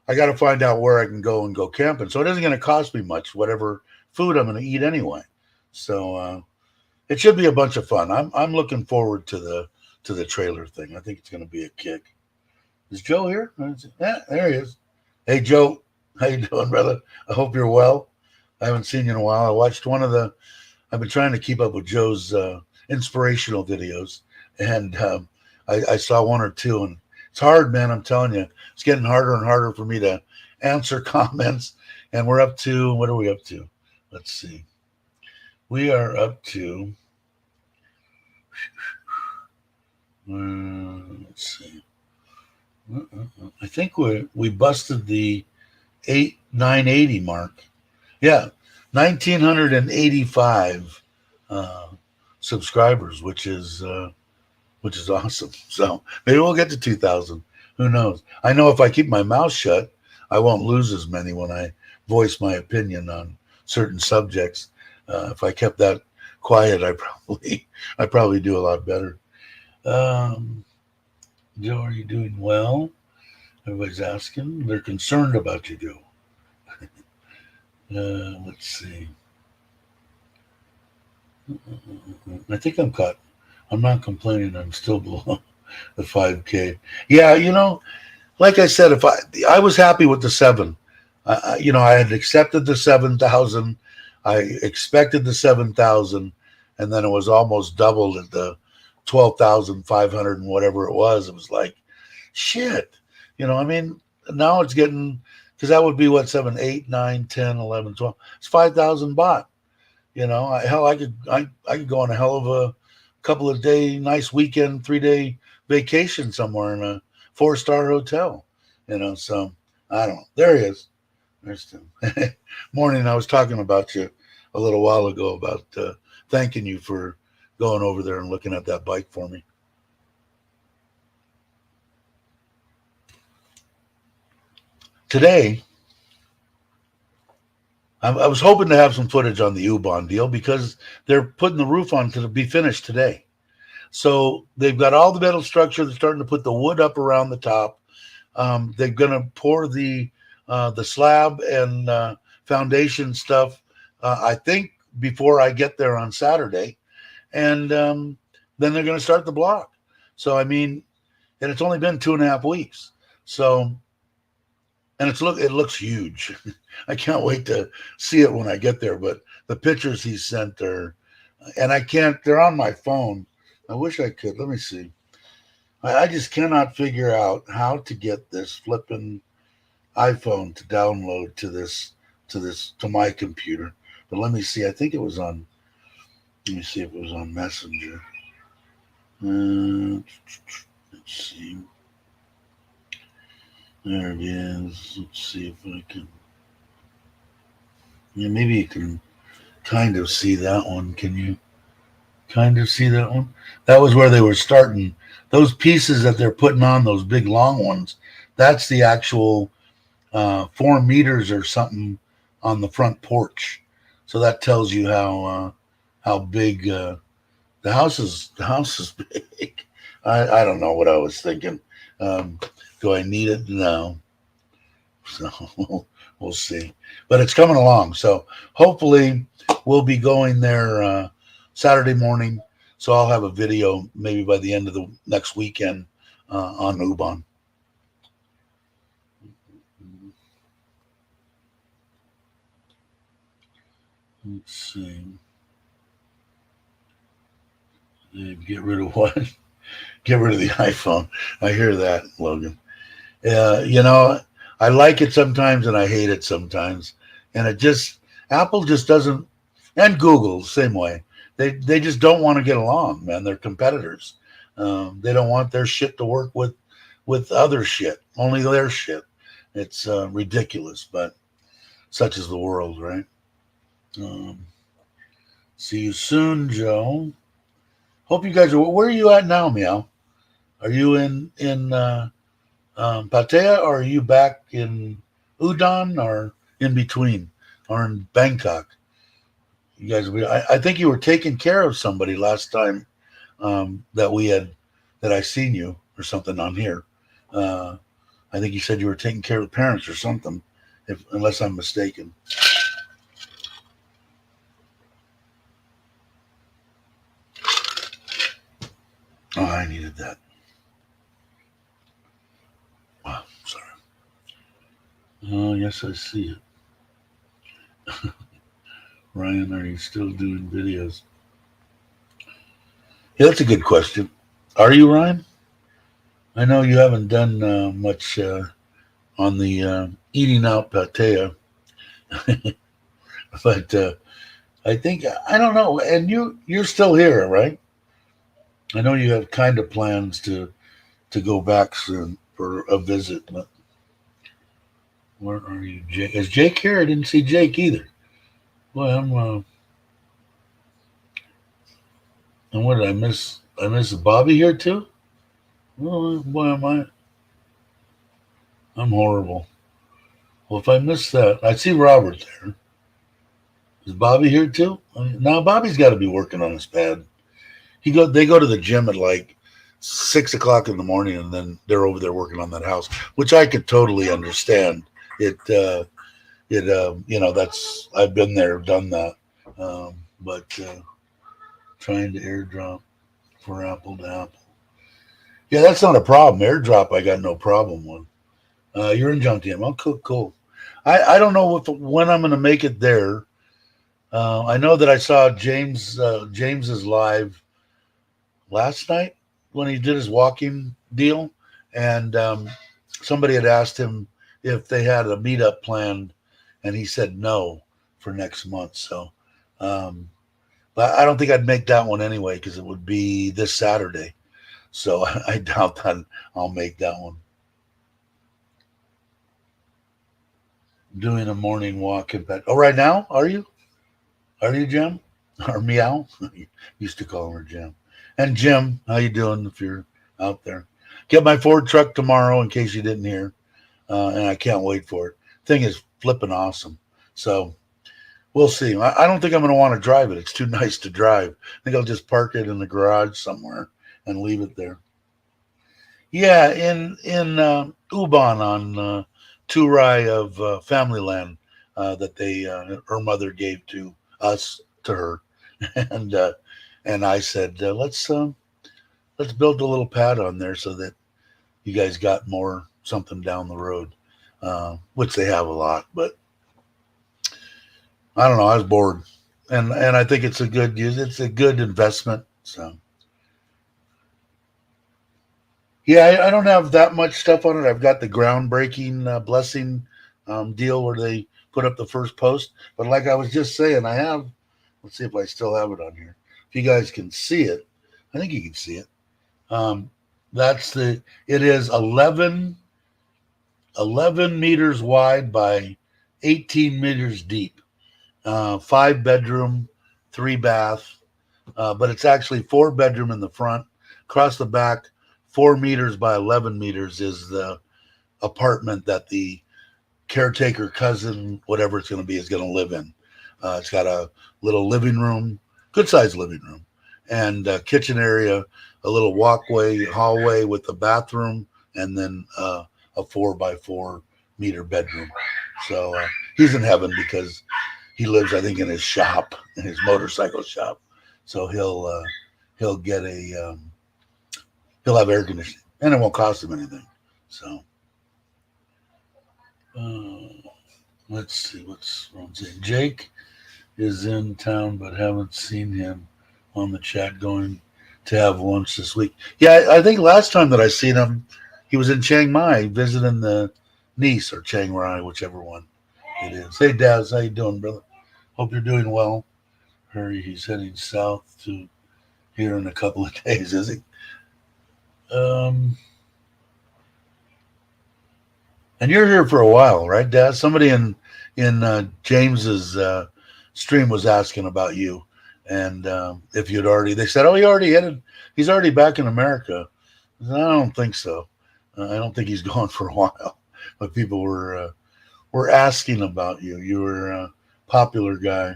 I got to find out where I can go and go camping. So it isn't going to cost me much, whatever food I'm going to eat anyway. So it should be a bunch of fun. I'm looking forward to the trailer thing. I think it's going to be a kick. Is Joe here? Yeah, there he is. Hey Joe, how you doing, brother? I hope you're well. I haven't seen you in a while. I watched I've been trying to keep up with Joe's inspirational videos, and I saw one or two, and it's hard, man. I'm telling you, it's getting harder and harder for me to answer comments. And we're up to, what are we up to? Let's see. We are up to, let's see. I think we busted the 980 mark. Yeah, 1,985 subscribers, which is awesome. So maybe we'll get to 2,000. Who knows? I know if I keep my mouth shut, I won't lose as many when I voice my opinion on certain subjects. If I kept that quiet, I probably do a lot better. Joe, are you doing well? Everybody's asking. They're concerned about you, Joe. Let's see. I think I'm caught. I'm not complaining. I'm still below the 5K. Yeah, like I said, if I was happy with the 7, I had accepted the 7,000. I expected the 7,000, and then it was almost doubled at the 12,500 and whatever it was. It was like, shit. I mean, now it's getting, because that would be what, 7, 8, 9, 10, 11, 12. It's 5,000 baht. Hell, I could go on a hell of a couple of day, nice weekend, 3-day vacation somewhere in a 4-star hotel. So I don't know. There he is. There's Tim. Morning. I was talking about you a little while ago about thanking you for going over there and looking at that bike for me. Today, I was hoping to have some footage on the U-Bahn deal because they're putting the roof on to be finished today. So they've got all the metal structure. They're starting to put the wood up around the top. They're going to pour the slab and foundation stuff, I think, before I get there on Saturday. And then they're going to start the block. So, I mean, and it's only been 2.5 weeks. So, and it looks huge. I can't wait to see it when I get there. But the pictures he sent are, and they're on my phone. I wish I could. Let me see. I just cannot figure out how to get this flipping iPhone to download to my computer. But let me see. I think it was on. Let me see if it was on Messenger. Let's see. There it is. Let's see if I can. Yeah, maybe you can kind of see that one. Can you kind of see that one? That was where they were starting. Those pieces that they're putting on, those big long ones, that's the actual 4 meters or something on the front porch. So that tells you how big the house is. The house is big. I don't know what I was thinking. Do I need it? No. So we'll see. But it's coming along. So hopefully we'll be going there Saturday morning. So I'll have a video maybe by the end of the next weekend on Ubon. Let's see. Get rid of what? Get rid of the iPhone. I hear that, Logan. You know, I like it sometimes and I hate it sometimes. And Apple just doesn't, and Google, same way. They just don't want to get along, man. They're competitors. They don't want their shit to work with other shit, only their shit. It's ridiculous, but such is the world, right? See you soon, Joe. Hope you guys are. Where are you at now, Meow? Are you in Pattaya, or are you back in Udon, or in between, or in Bangkok? You guys, I think you were taking care of somebody last time that I seen you or something on here. I think you said you were taking care of parents or something, unless I'm mistaken. Oh, I needed that. Wow, sorry. Oh, yes, I see it. Ryan, are you still doing videos? Yeah, that's a good question. Are you, Ryan? I know you haven't done much on the eating out Pattaya, but I think I don't know. And you're still here, right? I know you have kind of plans to go back soon for a visit. But where are you, Jake? Is Jake here? I didn't see Jake either. Well, and what did I miss? I missed Bobby here too. Oh, boy, I'm horrible. Well, if I missed that, I see Robert there. Is Bobby here too? Now Bobby's got to be working on his pad. They go to the gym at like 6 o'clock in the morning, and then they're over there working on that house, which I could totally understand. That's I've been there, done that, but trying to airdrop for Apple to Apple. Yeah, that's not a problem. AirDrop, I got no problem with. You're in Jump Team. Oh, cool. I don't know when I'm going to make it there. I know that I saw James's live last night when he did his walking deal, and somebody had asked him if they had a meetup planned, and he said no for next month. So, but I don't think I'd make that one anyway because it would be this Saturday. So I doubt that I'll make that one. Doing a morning walk in bed. Oh, right now? Are you? Are you, Jim? Or Meow? Used to call her Jim. And Jim, how you doing if you're out there? Get my Ford truck tomorrow in case you didn't hear. And I can't wait for it. Thing is flipping awesome. So we'll see. I don't think I'm going to want to drive it. It's too nice to drive. I think I'll just park it in the garage somewhere and leave it there. Yeah, in Ubon on Turai of Family Land that her mother gave to us, to her, and I said let's build a little pad on there so that you guys got something down the road, which they have a lot, but I don't know. I was bored, and I think it's a good investment. So. Yeah, I don't have that much stuff on it. I've got the groundbreaking blessing deal where they put up the first post. But like I was just saying, let's see if I still have it on here. If you guys can see it, I think you can see it. It is 11 meters wide by 18 meters deep. 5-bedroom, 3-bath. But it's actually 4-bedroom in the front. Across the back, 4 meters by 11 meters is the apartment that the caretaker cousin, whatever it's going to be, is going to live in. It's got a little living room, good sized living room, and a kitchen area, a little walkway, hallway with a bathroom, and then a 4 by 4 meter bedroom. So he's in heaven because he lives, I think, in his shop, in his motorcycle shop. So he'll get he'll have air conditioning, and it won't cost him anything. So let's see what's wrong. Jake is in town, but haven't seen him on the chat. Going to have lunch this week. Yeah, I think last time that I seen him, he was in Chiang Mai visiting the niece, or Chiang Rai, whichever one it is. Hey, Daz, how you doing, brother? Hope you're doing well. Hurry, he's heading south to here in a couple of days, is he? And you're here for a while, right, Daz? Somebody in James's stream was asking about you, and if you'd already. They said, "Oh, he already headed. He's already back in America." I said, I don't think so. I don't think he's gone for a while. But people were asking about you. You were a popular guy.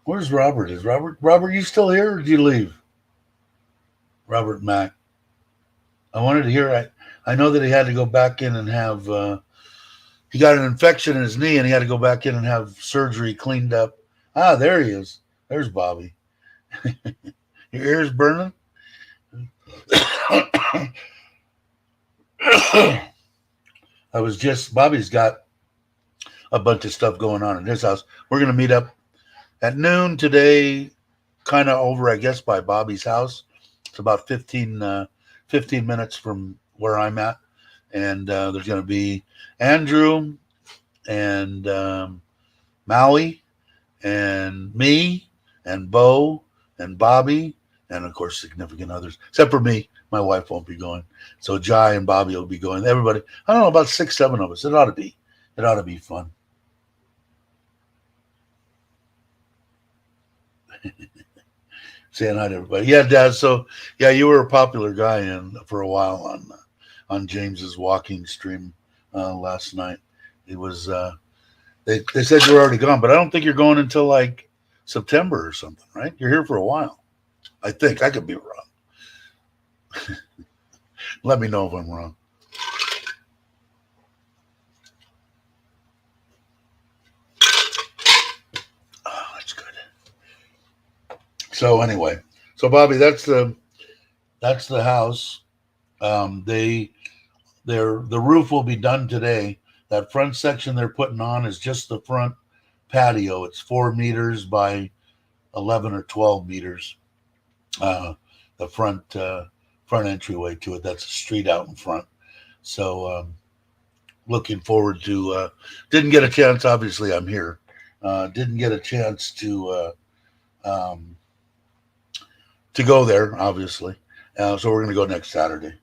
Where's Robert? Is Robert? You still here, or did you leave? Robert Mack. I wanted to hear. I know that he had to go back in and have. He got an infection in his knee, and he had to go back in and have surgery cleaned up. Ah, there he is. There's Bobby. Your ears burning? I was just. Bobby's got a bunch of stuff going on in his house. We're going to meet up at noon today, kind of over, I guess, by Bobby's house. It's about 15 minutes from where I'm at. And there's going to be Andrew and Maui and me and Bo and Bobby and, of course, significant others. Except for me. My wife won't be going. So Jai and Bobby will be going. Everybody. I don't know, about 6, 7 of us. It ought to be. It ought to be fun. Saying hi to everybody. Yeah, Dad. So yeah, you were a popular guy for a while on James's walking stream last night. It was they said you were already gone, but I don't think you're going until like September or something, right? You're here for a while. I think. I could be wrong. Let me know if I'm wrong. Oh, that's good. So anyway, so Bobby, that's the house. The roof will be done today. That front section they're putting on is just the front patio. It's 4 meters by 11 or 12 meters. The front entryway to it. That's a street out in front. So looking forward to. Didn't get a chance. Obviously, I'm here. Didn't get a chance to go there. Obviously, so we're going to go next Saturday.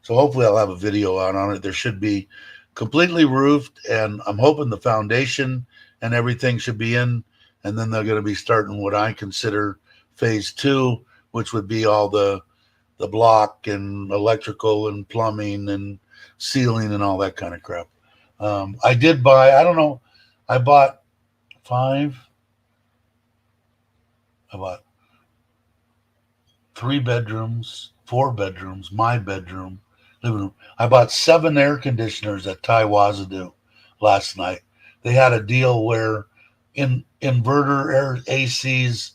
So hopefully I'll have a video out on it. There should be completely roofed, and I'm hoping the foundation and everything should be in, and then they're going to be starting what I consider phase 2, which would be all the block and electrical and plumbing and ceiling and all that kind of crap. I did buy, I don't know, I bought 3 bedrooms, 4 bedrooms, my bedroom, living room. I bought 7 air conditioners at Taiwazadu last night. They had a deal where in inverter air ACs,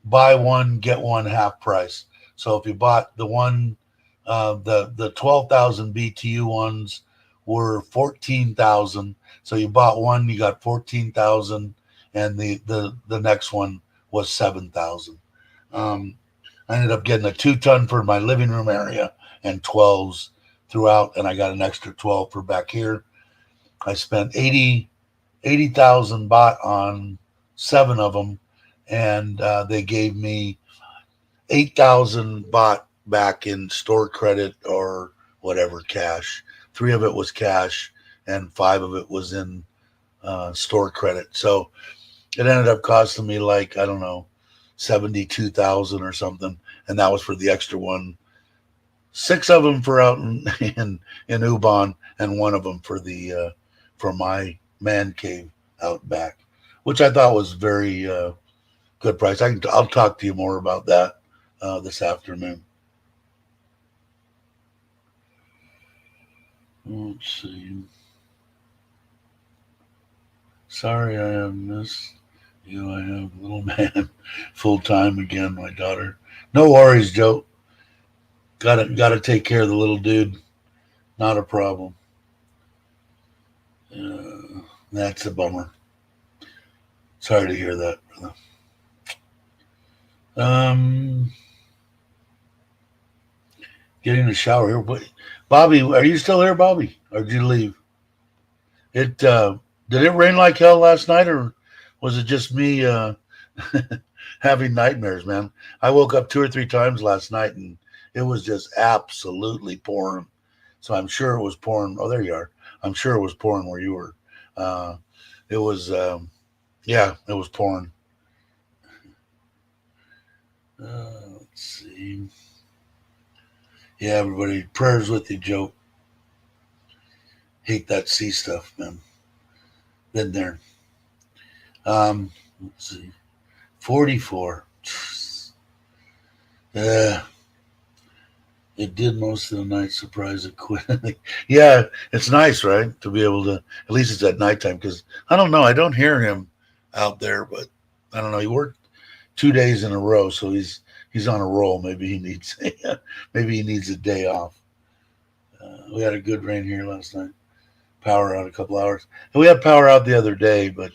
buy one, get one half price. So if you bought the one, the 12,000 BTU ones were 14,000. So you bought one, you got 14,000, and the next one was 7,000. I ended up getting a 2-ton for my living room area and 12s throughout, and I got an extra 12 for back here. I spent 80,000 baht on 7 of them, and they gave me 8,000 baht back in store credit or whatever, cash. 3 of it was cash, and 5 of it was in store credit. So it ended up costing me like, I don't know, 72,000 or something, and that was for the extra one. 6 of them for out in Ubon, and 1 of them for my man cave out back, which I thought was very good price. I'll talk to you more about that this afternoon. Let's see. Sorry I have missed you. I have little man full time again, my daughter. No worries, Joe. Gotta take care of the little dude. Not a problem. That's a bummer. Sorry to hear that, brother. Um, Getting a shower here. Bobby, are you still here, Bobby? Or did you leave? It did it rain like hell last night, or was it just me having nightmares, man? I woke up two or three times last night, and it was just absolutely pouring. So I'm sure it was pouring. Oh, there you are. I'm sure it was pouring where you were. Uh, it was, yeah, it was pouring. Let's see. Yeah, everybody, prayers with you, Joe. Hate that sea stuff, man. Been there. Let's see. 44. It did most of the night. Surprise it quit. Yeah, it's nice, right? To be able to, at least it's at nighttime, because I don't know. I don't hear him out there, but I don't know. He worked 2 days in a row, so he's on a roll. Maybe he needs maybe he needs a day off. We had a good rain here last night. Power out a couple hours, and we had power out the other day, but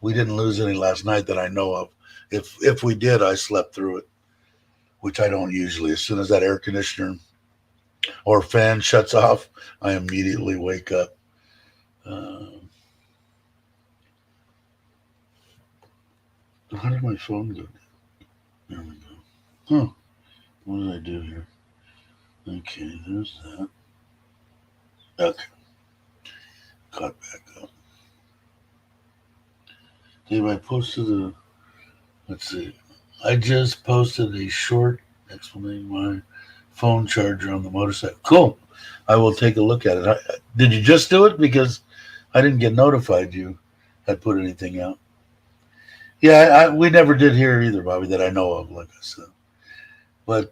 we didn't lose any last night that I know of. If we did, I slept through it, which I don't usually. As soon as that air conditioner or fan shuts off, I immediately wake up. How did my phone go? There we go. Huh. What did I do here? Okay, there's that. Okay, caught back up. Dave, I posted a. Let's see. I just posted a short explaining my phone charger on the motorcycle. Cool. I will take a look at it. Did you just do it? Because I didn't get notified you had put anything out. Yeah, we never did here either, Bobby, that I know of, like I said. But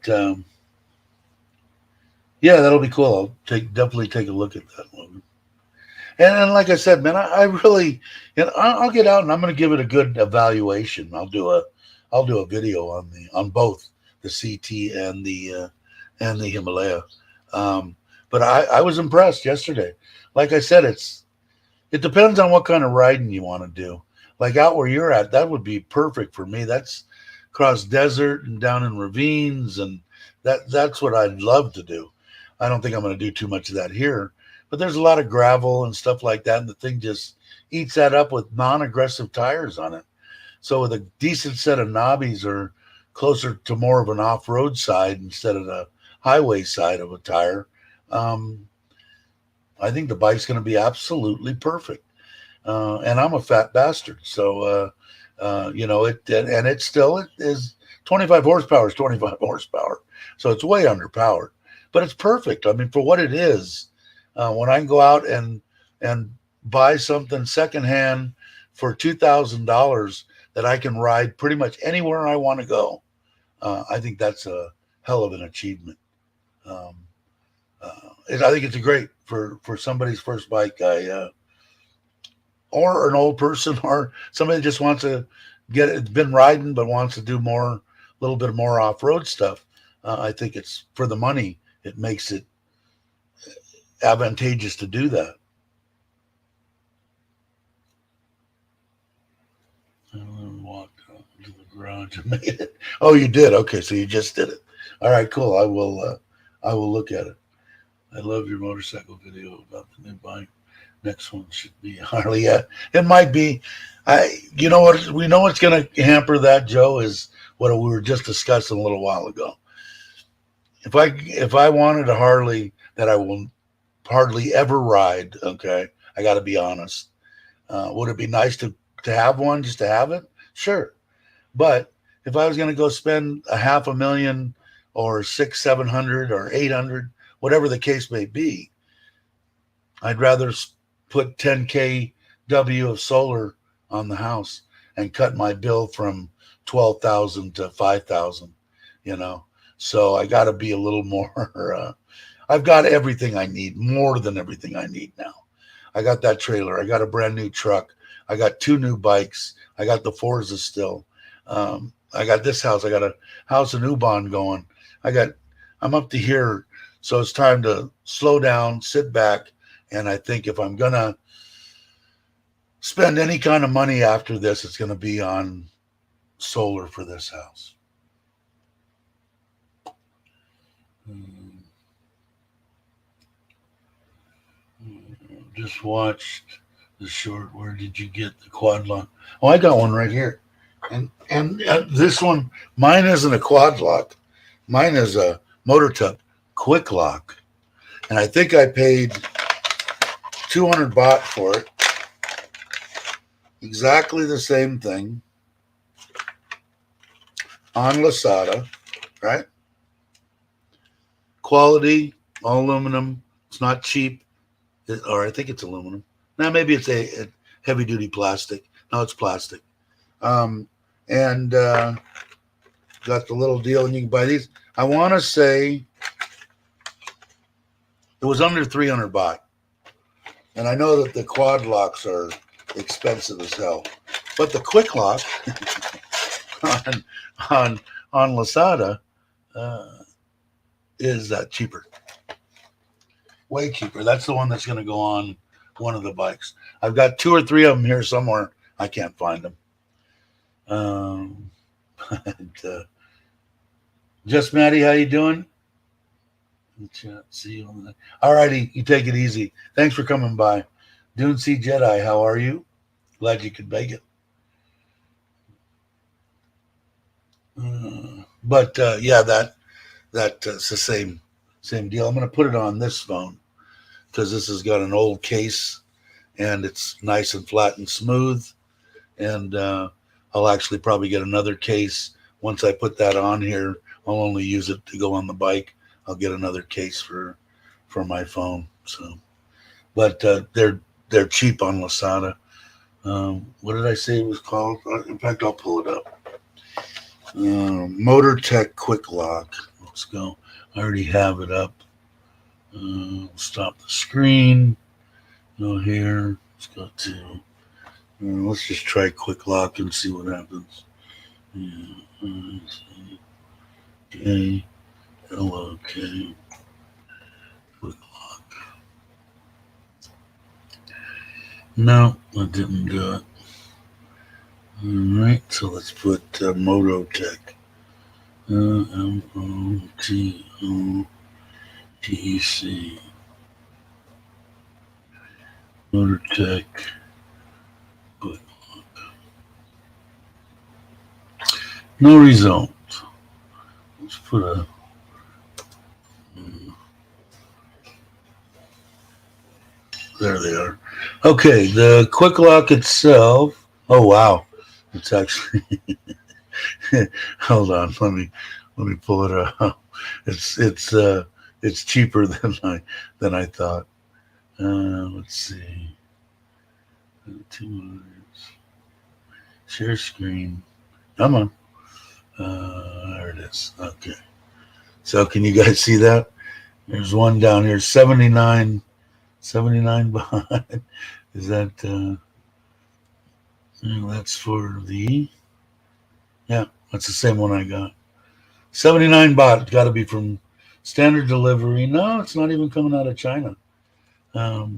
yeah, that'll be cool. Definitely take a look at that, Logan. And like I said, man, I really, I'll get out and I'm going to give it a good evaluation. I'll do a video on both the CT and the Himalaya. But I was impressed yesterday. Like I said, it depends on what kind of riding you want to do. Like out where you're at, that would be perfect for me. That's across desert and down in ravines, and that's what I'd love to do. I don't think I'm going to do too much of that here, but there's a lot of gravel and stuff like that, and the thing just eats that up with non-aggressive tires on it. So with a decent set of knobbies or closer to more of an off-road side instead of the highway side of a tire, um, I think the bike's going to be absolutely perfect. And I'm a fat bastard, so it is 25 horsepower is 25 horsepower, so it's way underpowered, but it's perfect. I mean, for what it is, when I can go out and buy something secondhand for $2,000 that I can ride pretty much anywhere I want to go, I think that's a hell of an achievement. Um, I think it's a great for somebody's first bike. Or an old person, or somebody that just wants to get it, been riding but wants to do more, a little bit more off-road stuff. I think it's for the money. It makes it advantageous to do that. I walked out to the garage and made it. Oh, you did? Okay, so you just did it. All right, cool. I will look at it. I love your motorcycle video about the new bike. Next one should be Harley. Yeah, it might be. You know what? We know what's going to hamper that, Joe, is what we were just discussing a little while ago. If I wanted a Harley that I will hardly ever ride, okay, I got to be honest. Would it be nice to have one, just to have it? Sure, but if I was going to go spend a half a million or 600, 700 or 800, whatever the case may be, I'd rather put 10K W of solar on the house and cut my bill from 12,000 to 5,000, you know. So I got to be a little more I've got everything I need, more than everything I need now. I got that trailer, I got a brand new truck, I got 2 new bikes. I got the Forza still. I got this house. I got a house in Ubon going. I'm up to here. So it's time to slow down, sit back. And I think if I'm going to spend any kind of money after this, it's going to be on solar for this house. Just watched the short. Where did you get the quad lock? Oh, I got one right here. And this one, mine isn't a quad lock. Mine is a motor tub quick lock. And I think I paid 200 baht for it. Exactly the same thing on Lazada, right? Quality, all aluminum. It's not cheap. Or I think it's aluminum. Now maybe it's a heavy duty plastic. No, it's plastic. And got the little deal, and you can buy these. I want to say it was under 300 baht. And I know that the quad locks are expensive as hell, but the quick lock on Lazada is cheaper, way cheaper. That's the one that's going to go on one of the bikes. I've got 2 or 3 of them here somewhere. I can't find them. Just Maddie, how you doing? See you on the. All righty, you take it easy. Thanks for coming by. Dune Sea Jedi, how are you? Glad you could make it. But yeah, that's the same deal. I'm going to put it on this phone because this has got an old case and it's nice and flat and smooth. And I'll actually probably get another case once I put that on here. I'll only use it to go on the bike. I'll get another case for my phone. So, but they're cheap on Lazada. What did I say it was called? In fact, I'll pull it up. Motor Tech Quick Lock. Let's go. I already have it up. Stop the screen. Go here. Let's go to. Let's just try Quick Lock and see what happens. Okay. Okay. Quick Lock. No, I didn't do it. All right, so let's put Mototech. Mototech. Mototech. Quick Lock. No result. Let's put a. There they are. Okay, the Quick Lock itself. Oh wow, it's actually. Hold on, let me pull it up. It's cheaper than I thought. Let's see. 2 minutes. Share screen. Come on. There it is. Okay. So can you guys see that? There's one down here, 79 baht. Is that that's for the that's the same one I got. 79 baht. Got to be from standard delivery. No, it's not even coming out of China.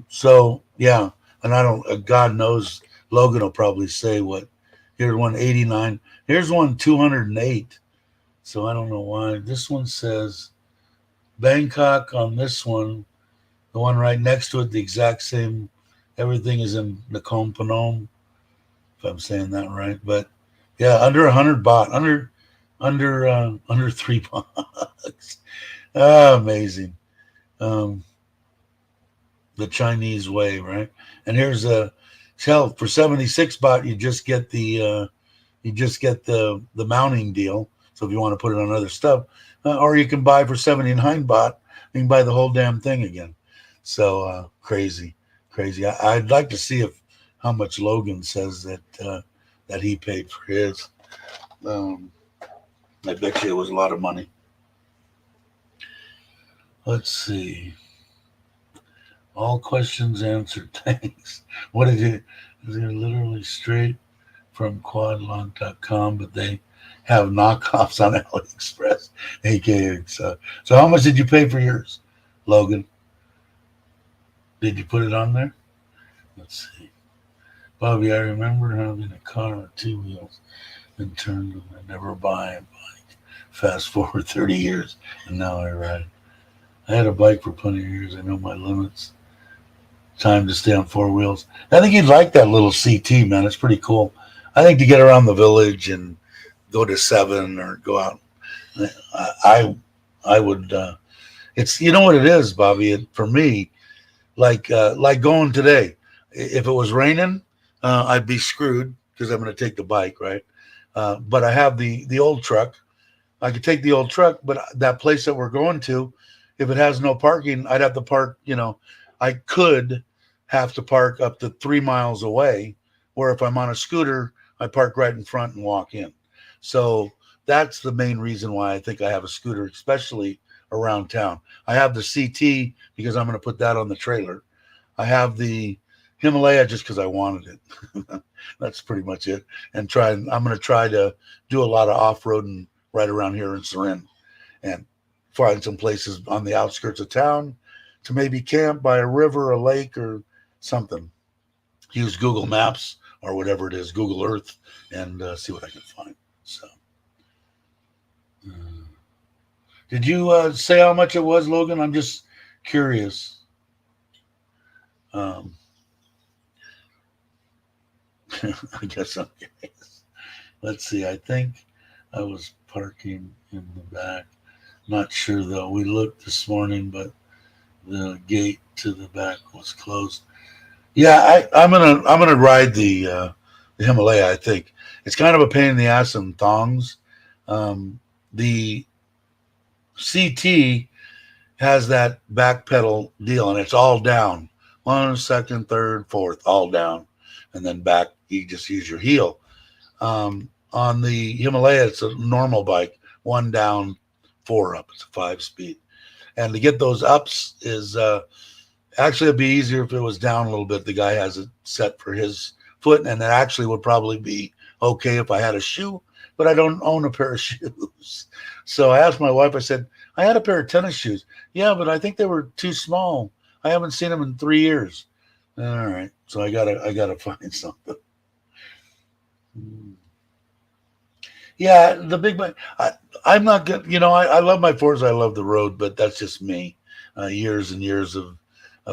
So yeah, and I don't. God knows, Logan will probably say what. Here's one 89. Here's one 208. So I don't know why. This one says Bangkok on this one. The one right next to it, the exact same. Everything is in Nakhon Phanom, if I'm saying that right. But yeah, under 100 baht, under $3. Amazing. The Chinese way, right? And here's a hell for 76 baht. You just get the mounting deal. So if you want to put it on other stuff, or you can buy for 79 baht, you can buy the whole damn thing again. So crazy. I'd like to see how much Logan says that he paid for his. I bet you it was a lot of money. Let's see. All questions answered. Thanks. What did you? They're literally straight from quadlock.com, but they have knockoffs on AliExpress. AKA. So how much did you pay for yours, Logan? Did you put it on there? Let's see. Bobby, I remember having a car with two wheels and turned them. I never buy a bike. Fast forward 30 years, and now I ride. I had a bike for plenty of years. I know my limits. Time to stay on four wheels. I think you'd like that little CT, man. It's pretty cool. I think to get around the village and go to seven or go out, I I would. It's you know what it is, Bobby. For me, like going today. If it was raining, I'd be screwed because I'm going to take the bike, right? But I have the old truck. I could take the old truck, but that place that we're going to, if it has no parking, I'd have to park. I could have to park up to 3 miles away. Where if I'm on a scooter, I park right in front and walk in. So that's the main reason why I think I have a scooter, especially around town. I have the CT because I'm going to put that on the trailer. I have the Himalaya just because I wanted it. That's pretty much it. I'm going to try to do a lot of off-roading right around here in Surin and find some places on the outskirts of town to maybe camp by a river, a lake, or something. Use Google Maps or whatever it is, Google Earth, and see what I can find. So, uh, did you say how much it was, Logan? I'm just curious. Um, I guess I'm curious. Let's see. I think I was parking in the back. Not sure though. We looked this morning, but the gate to the back was closed. Yeah, I'm gonna ride the Himalaya. I think it's kind of a pain in the ass in thongs. The CT has that back pedal deal, and it's all down. One, second, third, fourth, all down, and then back. You just use your heel. On the Himalaya, it's a normal bike, one down, four up. It's a 5 speed, and to get those ups is actually, it'd be easier if it was down a little bit. The guy has it set for his foot, and it actually would probably be okay if I had a shoe, but I don't own a pair of shoes. So I asked my wife, I said, I had a pair of tennis shoes. Yeah, but I think they were too small. I haven't seen them in 3 years. All right. So I gotta find something. Yeah, the big bike. I'm not good. I love my Forza. I love the road, but that's just me. Years and years of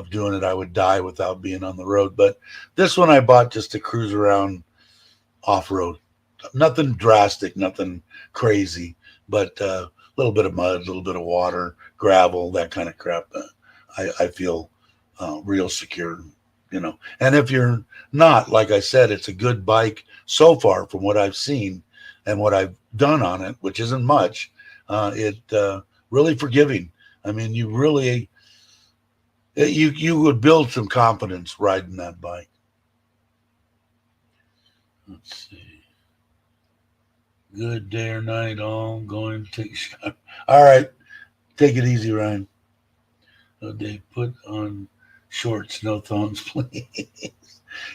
doing it, I would die without being on the road. But this one I bought just to cruise around off road. Nothing drastic, nothing crazy, but a little bit of mud, a little bit of water, gravel, that kind of crap. I feel real secure, And if you're not, like I said, it's a good bike so far from what I've seen and what I've done on it, which isn't much. It really forgiving. I mean, you would build some confidence riding that bike. Let's see. Good day or night, all going to take a shot. All right, take it easy, Ryan. They put on shorts, no thongs, please.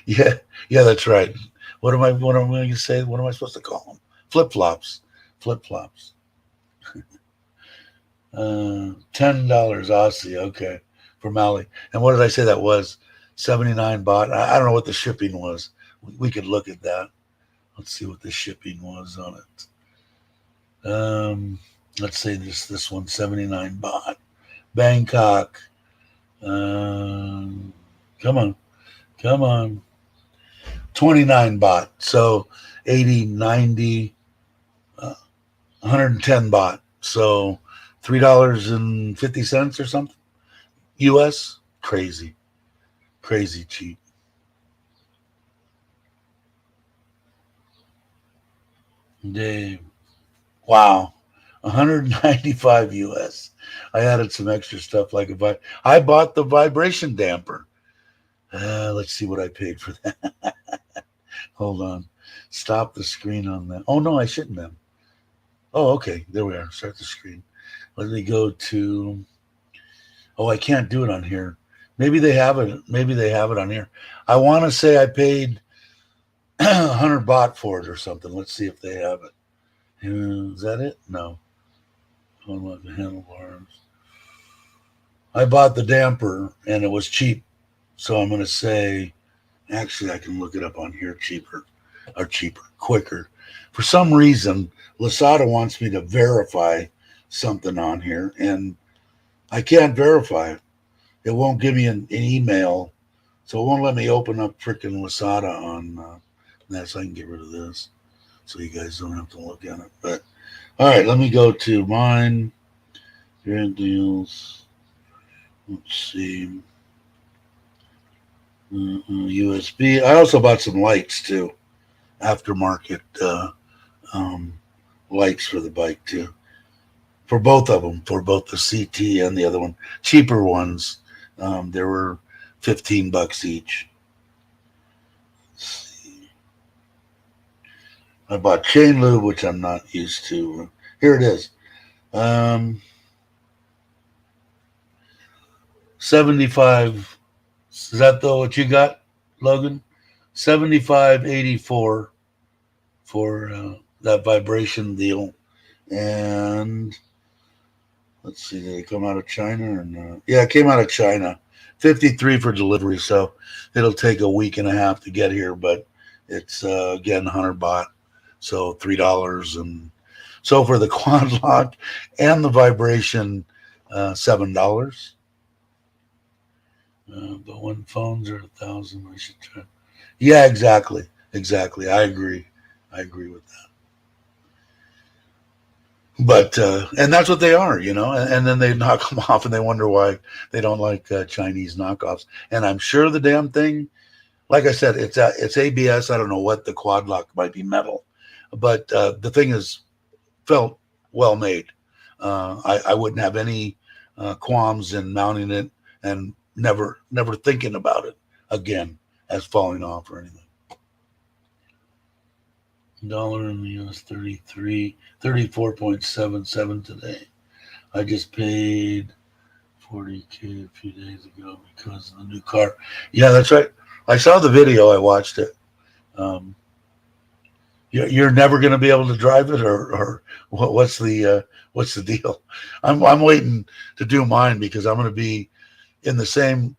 Yeah, yeah, that's right. What am I going to say? What am I supposed to call them? Flip flops, flip flops. $10 Aussie, okay, for Maui. And what did I say that was? 79 baht. I don't know what the shipping was. We could look at that. Let's see what the shipping was on it. Let's say this one, 79 baht. Bangkok. Come on, come on. 29 baht. So 80, 90, 110 baht. So $3.50 or something. US. Crazy. Crazy cheap. Dave. Wow. 195 US. I added some extra stuff like I bought the vibration damper. Let's see what I paid for that. Hold on. Stop the screen on that. Oh no, I shouldn't have. Oh, okay. There we are. Start the screen. Let me go to. Oh, I can't do it on here. Maybe they have it. Maybe they have it on here. I want to say I paid 100 baht for it or something. Let's see if they have it. Is that it? No. Unlock the handlebars. I bought the damper and it was cheap. So I'm going to say, actually, I can look it up on here quicker. For some reason, Lasada wants me to verify something on here, and I can't verify it. It won't give me an email, so it won't let me open up freaking Lasada on that, so I can get rid of this, so you guys don't have to look at it. But all right, let me go to mine. Grand deals. Let's see. USB. I also bought some lights too, aftermarket um, lights for the bike too, for both of them, for both the CT and the other one, cheaper ones. There were $15 each. Let's see. I bought chain lube, which I'm not used to. Here it is. 75. Is that what you got, Logan? 75.84 for that vibration deal. And let's see, did it come out of China or not? Yeah, it came out of China. 53 for delivery, so it'll take a week and a half to get here, but it's again 100 baht, so $3. And so for the quad lock and the vibration, $7. But when phones are 1,000, I should try. Yeah, exactly. I agree with that. But and that's what they are, and then they knock them off, and they wonder why they don't like Chinese knockoffs. And I'm sure the damn thing, like I said, it's ABS. I don't know what the quad lock might be metal, but the thing is felt well made. I wouldn't have any qualms in mounting it and never thinking about it again as falling off or anything. Dollar in the US 34.77 today. I just paid 40K a few days ago because of the new car. Yeah, that's right. I saw the video. I watched it. You're never going to be able to drive it, or what's the deal? I'm waiting to do mine because I'm going to be in the same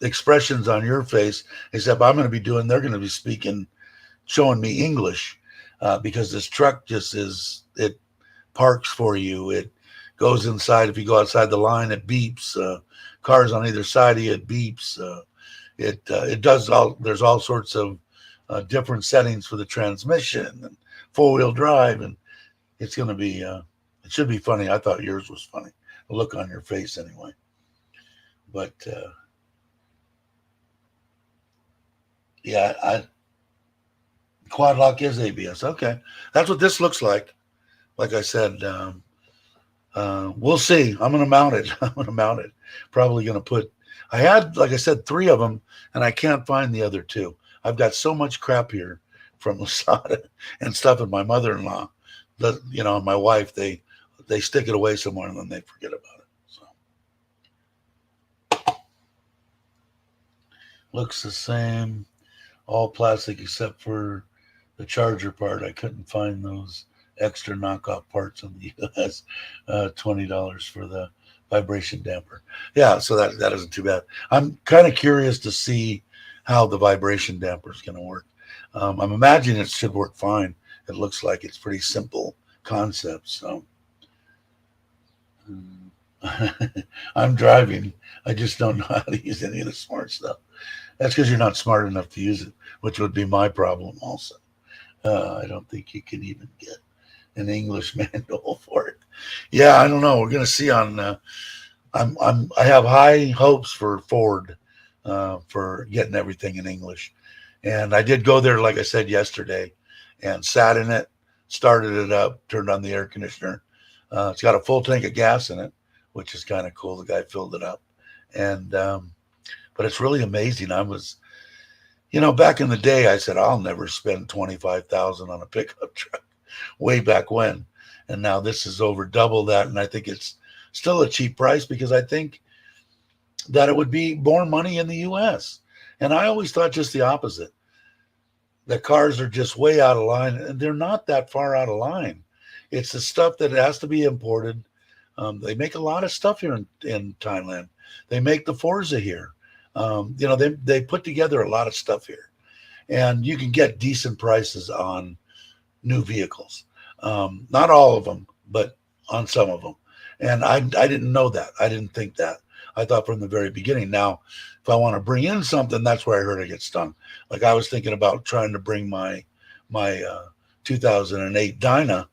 expressions on your face, except I'm going to be doing. They're going to be speaking, showing me English, because this truck just it parks for you. It goes inside. If you go outside the line, it beeps. Cars on either side of you, it beeps. It does all. There's all sorts of different settings for the transmission and 4-wheel drive, and it's going to be. It should be funny. I thought yours was funny. The look on your face, anyway. But yeah, quad lock is ABS. Okay, that's what this looks like. Like I said, we'll see. I'm going to mount it. Probably going to put. I had, like I said, 3 of them, and I can't find the other 2. I've got so much crap here from Lasada and stuff, and my mother-in-law, and my wife. They stick it away somewhere and then they forget about it. So looks the same. All plastic except for the charger part. I couldn't find those extra knockoff parts in the US. $20 for the vibration damper. Yeah, so that isn't too bad. I'm kind of curious to see how the vibration damper is going to work. I'm imagining it should work fine. It looks like it's pretty simple concept. So I'm driving. I just don't know how to use any of the smart stuff. That's because you're not smart enough to use it, which would be my problem also. I don't think you can even get an English manual for it. Yeah, I don't know. We're going to see on. I have high hopes for Ford for getting everything in English, and I did go there, like I said yesterday, and sat in it, started it up, turned on the air conditioner. It's got a full tank of gas in it, which is kind of cool. The guy filled it up, and but it's really amazing. I was, back in the day, I said I'll never spend $25,000 on a pickup truck, way back when, and now this is over double that, and I think it's still a cheap price because I think that it would be more money in the U.S. And I always thought just the opposite. The cars are just way out of line, and they're not that far out of line. It's the stuff that has to be imported. They make a lot of stuff here in Thailand. They make the Forza here. They put together a lot of stuff here, and you can get decent prices on new vehicles. Not all of them, but on some of them. And I didn't know that. I didn't think that. I thought from the very beginning. Now, if I want to bring in something, that's where I heard I get stung. Like I was thinking about trying to bring my 2008 Dyna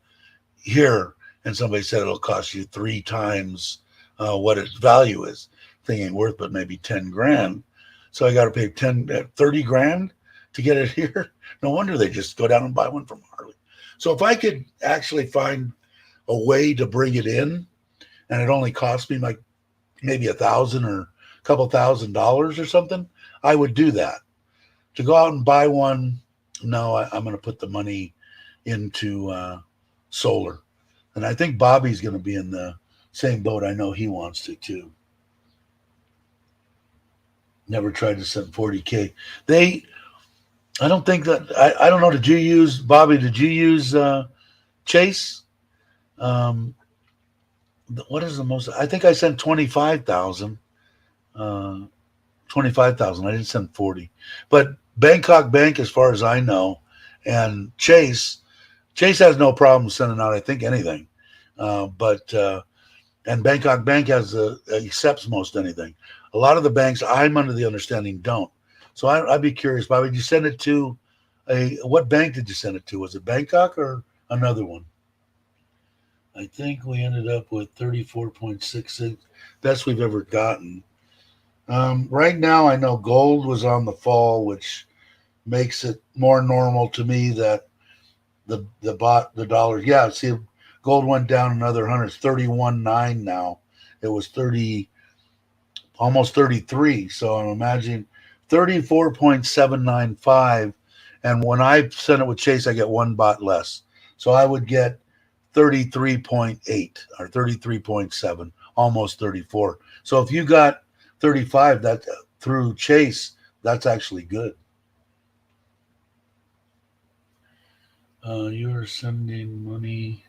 here, and somebody said it'll cost you 3 times what its value is. Thing ain't worth but maybe 10 grand. So I got to pay 30 grand to get it here. No wonder they just go down and buy one from Harley. So if I could actually find a way to bring it in, and it only cost me like maybe $1,000 or a couple $1,000 or something, I would do that. To go out and buy one, no, I'm going to put the money into solar. And I think Bobby's going to be in the same boat. I know he wants to too. Never tried to send 40K. I don't think that, I don't know. Did you use, Bobby, did you use Chase? What is the most? I think I sent 25,000. 25,000. I didn't send 40. But Bangkok Bank, as far as I know, and Chase has no problem sending out, I think, anything. And Bangkok Bank accepts most anything. A lot of the banks, I'm under the understanding, don't. So I'd be curious, Bobby, did you send it to what bank did you send it to? Was it Bangkok or another one? I think we ended up with 34.66, best we've ever gotten. Right now, I know gold was on the fall, which makes it more normal to me that the dollar. Yeah, see, gold went down another 100. It's 31.9 now. It was 30, almost 33. So I'm imagining 34.795. And when I send it with Chase, I get 1 baht less. So I would get 33.8 or 33.7, almost 34. So if you got 35 that through Chase, that's actually good. You are sending money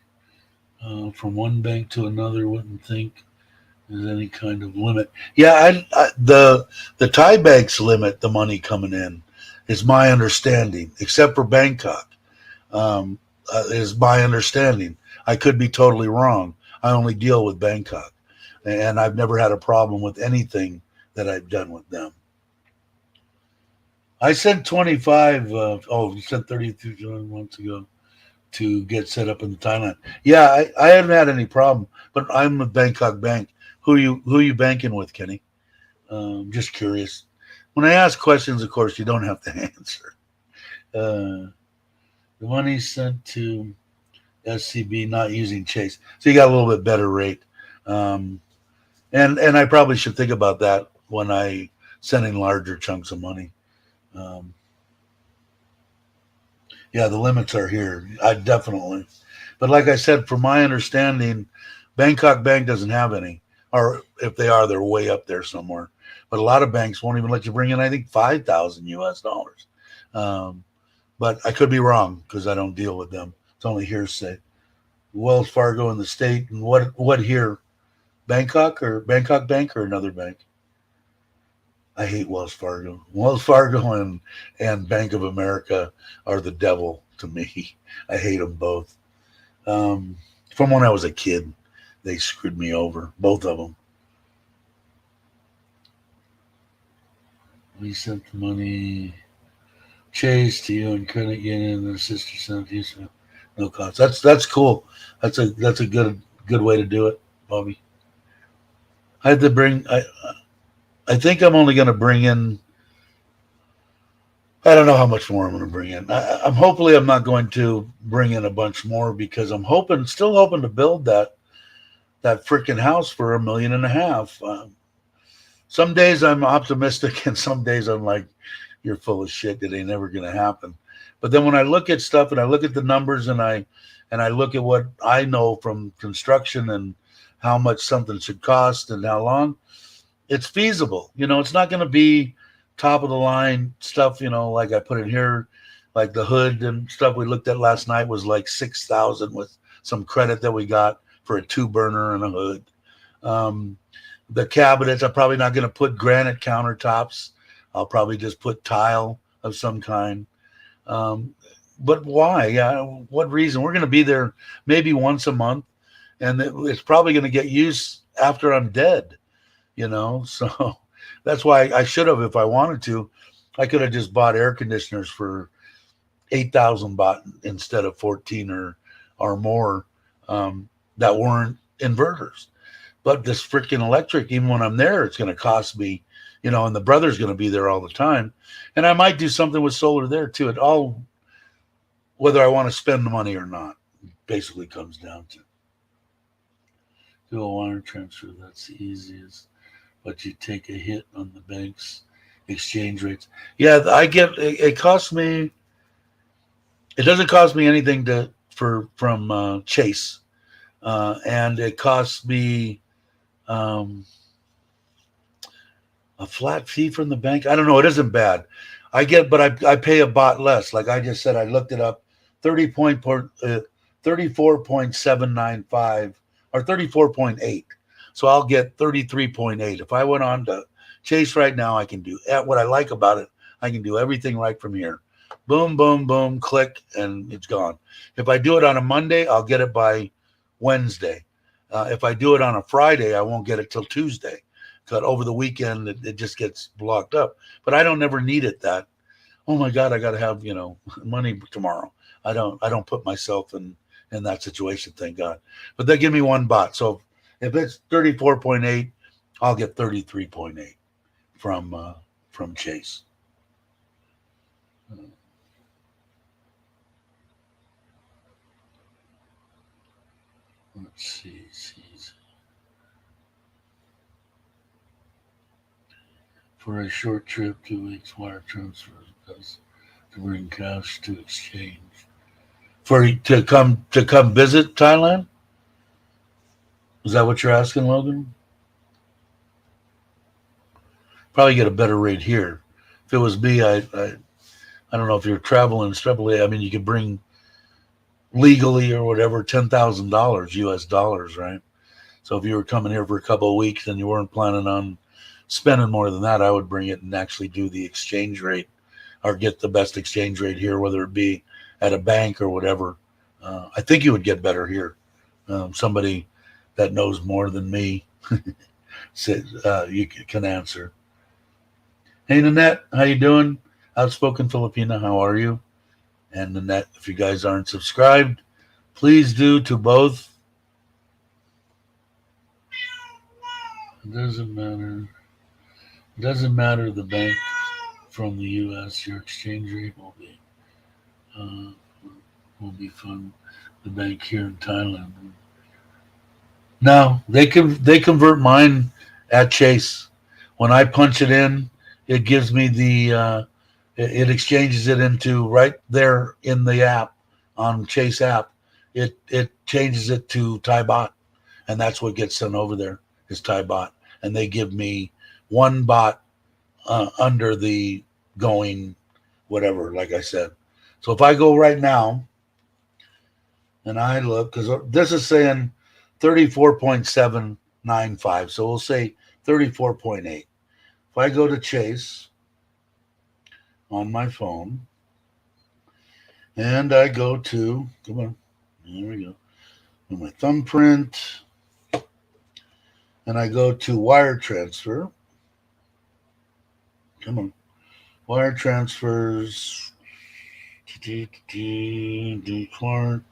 from one bank to another. Wouldn't think there's any kind of limit. Yeah, the Thai banks limit the money coming in, is my understanding, except for Bangkok. Is my understanding. I could be totally wrong. I only deal with Bangkok, and I've never had a problem with anything that I've done with them. I sent 25. You sent 32 months ago to get set up in Thailand. Yeah, I haven't had any problem, but I'm with Bangkok Bank. Who you banking with, Kenny? Just curious. When I ask questions, of course, you don't have to answer. The money sent to SCB, not using Chase, so you got a little bit better rate. And I probably should think about that when I send in larger chunks of money. Yeah, the limits are here. I definitely. But like I said, from my understanding, Bangkok Bank doesn't have any. Or if they are, they're way up there somewhere. But a lot of banks won't even let you bring in, I think, 5,000 US dollars. But I could be wrong because I don't deal with them. It's only hearsay. Wells Fargo in the state. And what here? Bangkok Bank or another bank? I hate Wells Fargo. Wells Fargo and Bank of America are the devil to me. I hate them both. From when I was a kid, they screwed me over, both of them. We sent the money, Chase to you and credit union, and their sister sent you. So no cost. That's cool. That's a good way to do it, Bobby. I had to bring. I think I'm only going to bring in. I don't know how much more I'm going to bring in. Hopefully I'm not going to bring in a bunch more because I'm still hoping to build that freaking house for $1.5 million. Some days I'm optimistic, and some days I'm like, "You're full of shit. It ain't never going to happen." But then when I look at stuff and I look at the numbers and I look at what I know from construction and how much something should cost and how long, it's feasible. It's not going to be top of the line stuff. Like I put in here, like the hood and stuff we looked at last night was like 6,000 with some credit that we got for a 2-burner and a hood. The cabinets, I'm probably not going to put granite countertops. I'll probably just put tile of some kind. But why? What reason? We're going to be there maybe once a month, and it's probably going to get used after I'm dead. So that's why I should have, if I wanted to, I could have just bought air conditioners for 8,000 baht instead of 14 or more, that weren't inverters. But this freaking electric, even when I'm there, it's going to cost me, and the brother's going to be there all the time. And I might do something with solar there too. It all, whether I want to spend the money or not, basically comes down to. Do a wire transfer, that's the easiest. But you take a hit on the bank's exchange rates. Yeah, it costs me, it doesn't cost me anything from Chase. And it costs me a flat fee from the bank. I don't know. It isn't bad. But I pay a baht less. Like I just said, I looked it up, 34.795 or 34.8. So I'll get 33.8. If I went on to Chase right now, I can do what I like about it. I can do everything right from here. Boom, boom, boom, click, and it's gone. If I do it on a Monday, I'll get it by Wednesday. If I do it on a Friday, I won't get it till Tuesday. Because over the weekend, it just gets blocked up. But I don't never need it that. Oh my God, I got to have money tomorrow. I don't put myself in that situation. Thank God. But they give me 1 baht. So if it's 34.8, I'll get 33.8 from Chase. Let's see. For a short trip, 2 weeks, wire transfer does to bring cash to exchange. To come visit Thailand? Is that what you're asking, Logan? Probably get a better rate here. If it was me, I don't know if you're traveling extrapolate. I mean, you could bring legally or whatever $10,000 US dollars, right? So if you were coming here for a couple of weeks and you weren't planning on spending more than that, I would bring it and actually do the exchange rate or get the best exchange rate here, whether it be at a bank or whatever. I think you would get better here. Somebody that knows more than me you can answer. Hey, Nanette, how you doing? Outspoken Filipina, how are you? And Nanette, if you guys aren't subscribed, please do to both. It doesn't matter. It doesn't matter the bank from the U.S. Your exchange rate will be fun. The bank here in Thailand. No, they convert mine at Chase. When I punch it in, it gives me it exchanges it into right there in the app on Chase app. It changes it to Thai baht, and that's what gets sent over there is Thai baht, and they give me 1 baht under the going whatever. Like I said, so if I go right now and I look, because this is saying 34.795, so we'll say 34.8. If I go to Chase on my phone and I go to, come on, there we go, my thumbprint, and I go to wire transfer. Come on, wire transfers, Clark.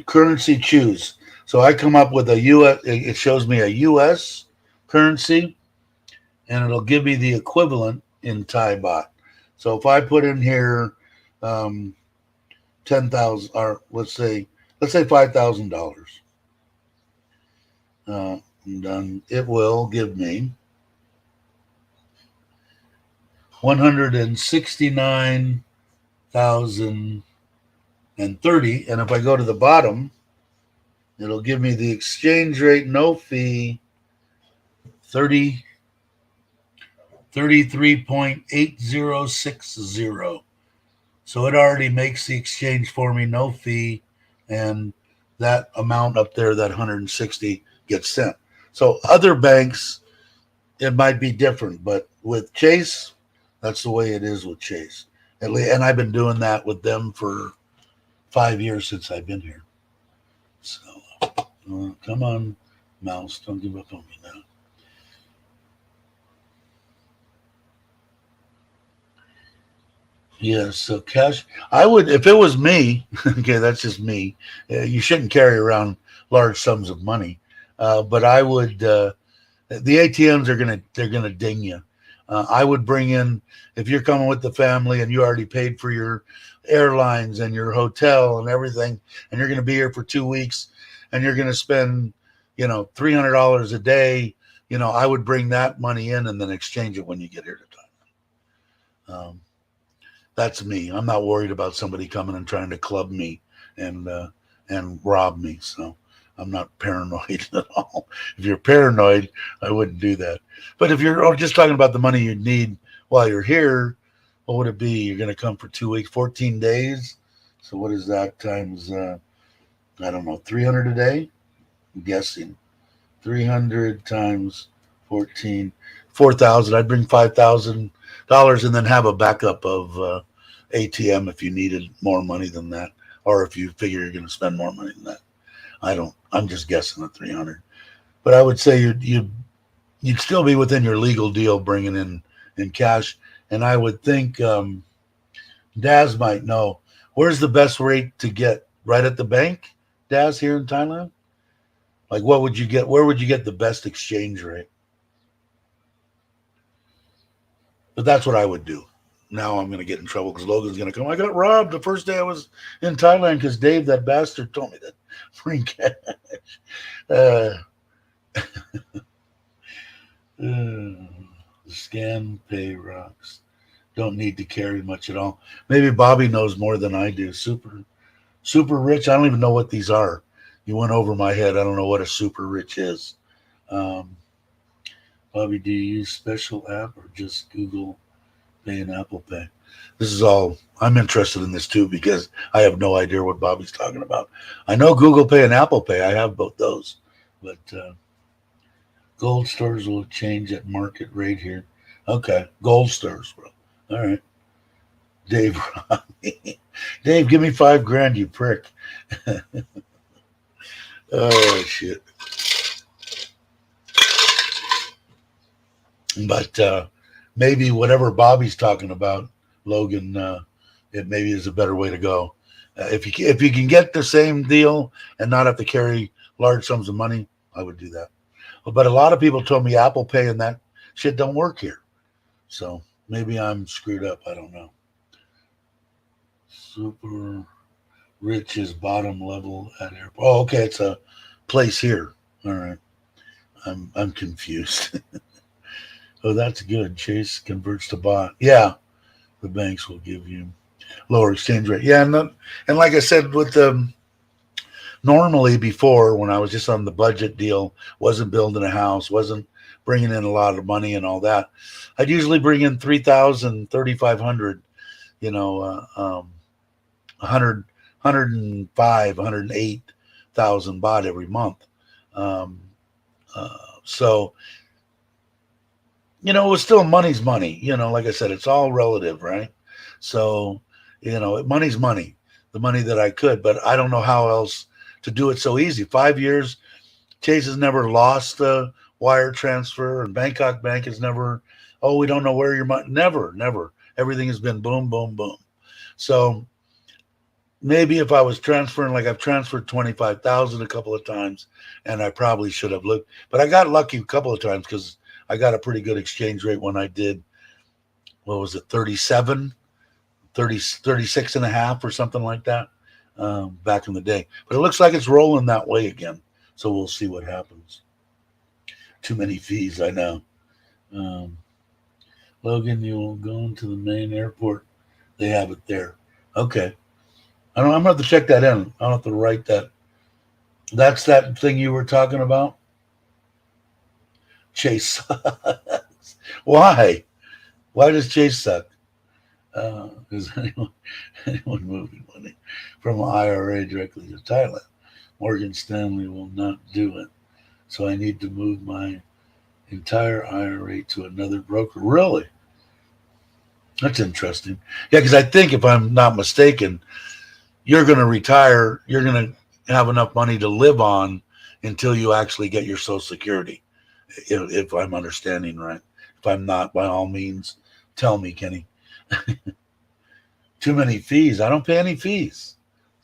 Currency choose. So I come up with a US. It shows me a US currency, and it'll give me the equivalent in Thai baht. So if I put in here 10,000, or let's say $5,000, and then it will give me 169,030. And if I go to the bottom, it'll give me the exchange rate, no fee, 30 33.8060. So it already makes the exchange for me, no fee, and that amount up there, that 160, gets sent. So other banks, it might be different, but with Chase, that's the way it is with Chase. And I've been doing that with them for 5 years since I've been here. So come on, mouse, don't give up on me now. Yes, so cash. I would, if it was me. Okay, that's just me. You shouldn't carry around large sums of money, but I would. The ATMs they're gonna ding you. I would bring in, if you're coming with the family and you already paid for your airlines and your hotel and everything, and you're gonna be here for 2 weeks, and you're gonna spend, $300 a day. I would bring that money in and then exchange it when you get here to time. That's me. I'm not worried about somebody coming and trying to club me and rob me. So I'm not paranoid at all. If you're paranoid, I wouldn't do that. But if you're just talking about the money you need while you're here, what would it be? You're going to come for 2 weeks, 14 days. So what is that times? I don't know, 300 a day. I'm guessing 300 times 14, 4,000. I'd bring $5,000 and then have a backup of ATM if you needed more money than that, or if you figure you're going to spend more money than that. I'm just guessing at 300, but I would say you'd still be within your legal deal bringing in cash. And I would think Daz might know, where's the best rate to get? Right at the bank, Daz, here in Thailand? Like, what would you get? Where would you get the best exchange rate? But that's what I would do. Now I'm going to get in trouble because Logan's going to come. I got robbed the first day I was in Thailand because Dave, that bastard, told me that. Bring cash. Scan pay rocks. Don't need to carry much at all. Maybe Bobby knows more than I do. Super rich. I don't even know what these are. You went over my head. I don't know what a super rich is. Bobby, do you use special app or just Google Pay and Apple Pay? This is all, I'm interested in this too because I have no idea what Bobby's talking about. I know Google Pay and Apple Pay. I have both those. But gold stores will change at market rate here. Okay, gold stores, bro. All right. Dave, Dave, give me $5,000, you prick. Oh, shit. But maybe whatever Bobby's talking about, Logan, it maybe is a better way to go. If you can get the same deal and not have to carry large sums of money, I would do that. But a lot of people told me Apple Pay and that shit don't work here. So maybe I'm screwed up. I don't know. Super rich is bottom level at airport. Oh, okay. It's a place here. All right. I'm confused. Oh, that's good. Chase converts to bot. Yeah, the banks will give you lower exchange rate. Yeah, and like I said, with normally before when I was just on the budget deal, wasn't building a house, wasn't bringing in a lot of money and all that, I'd usually bring in 3,000, 3,500, 100, 105, 108,000 baht every month. So it was still money's money. Like I said, it's all relative, right? So, money's money, the money that I could, but I don't know how else to do it so easy. 5 years, Chase has never lost a wire transfer, and Bangkok Bank has never, oh, we don't know where your money, never. Everything has been boom, boom, boom. So maybe if I was transferring, like I've transferred 25,000 a couple of times, and I probably should have looked, but I got lucky a couple of times because I got a pretty good exchange rate when I did, what was it, 36 and a half or something like that back in the day. But it looks like it's rolling that way again. So we'll see what happens. Too many fees, I know. Logan, you will go into the main airport. They have it there. Okay. I'm going to have to check that in. I'll have to write that. That's that thing you were talking about? Chase sucks. Why? Why does Chase suck? Is anyone moving money from an IRA directly to Thailand? Morgan Stanley will not do it. So I need to move my entire IRA to another broker. Really? That's interesting. Yeah, because I think if I'm not mistaken, you're going to retire. You're going to have enough money to live on until you actually get your Social Security, if I'm understanding right. If I'm not, by all means, tell me, Kenny. Too many fees. I don't pay any fees.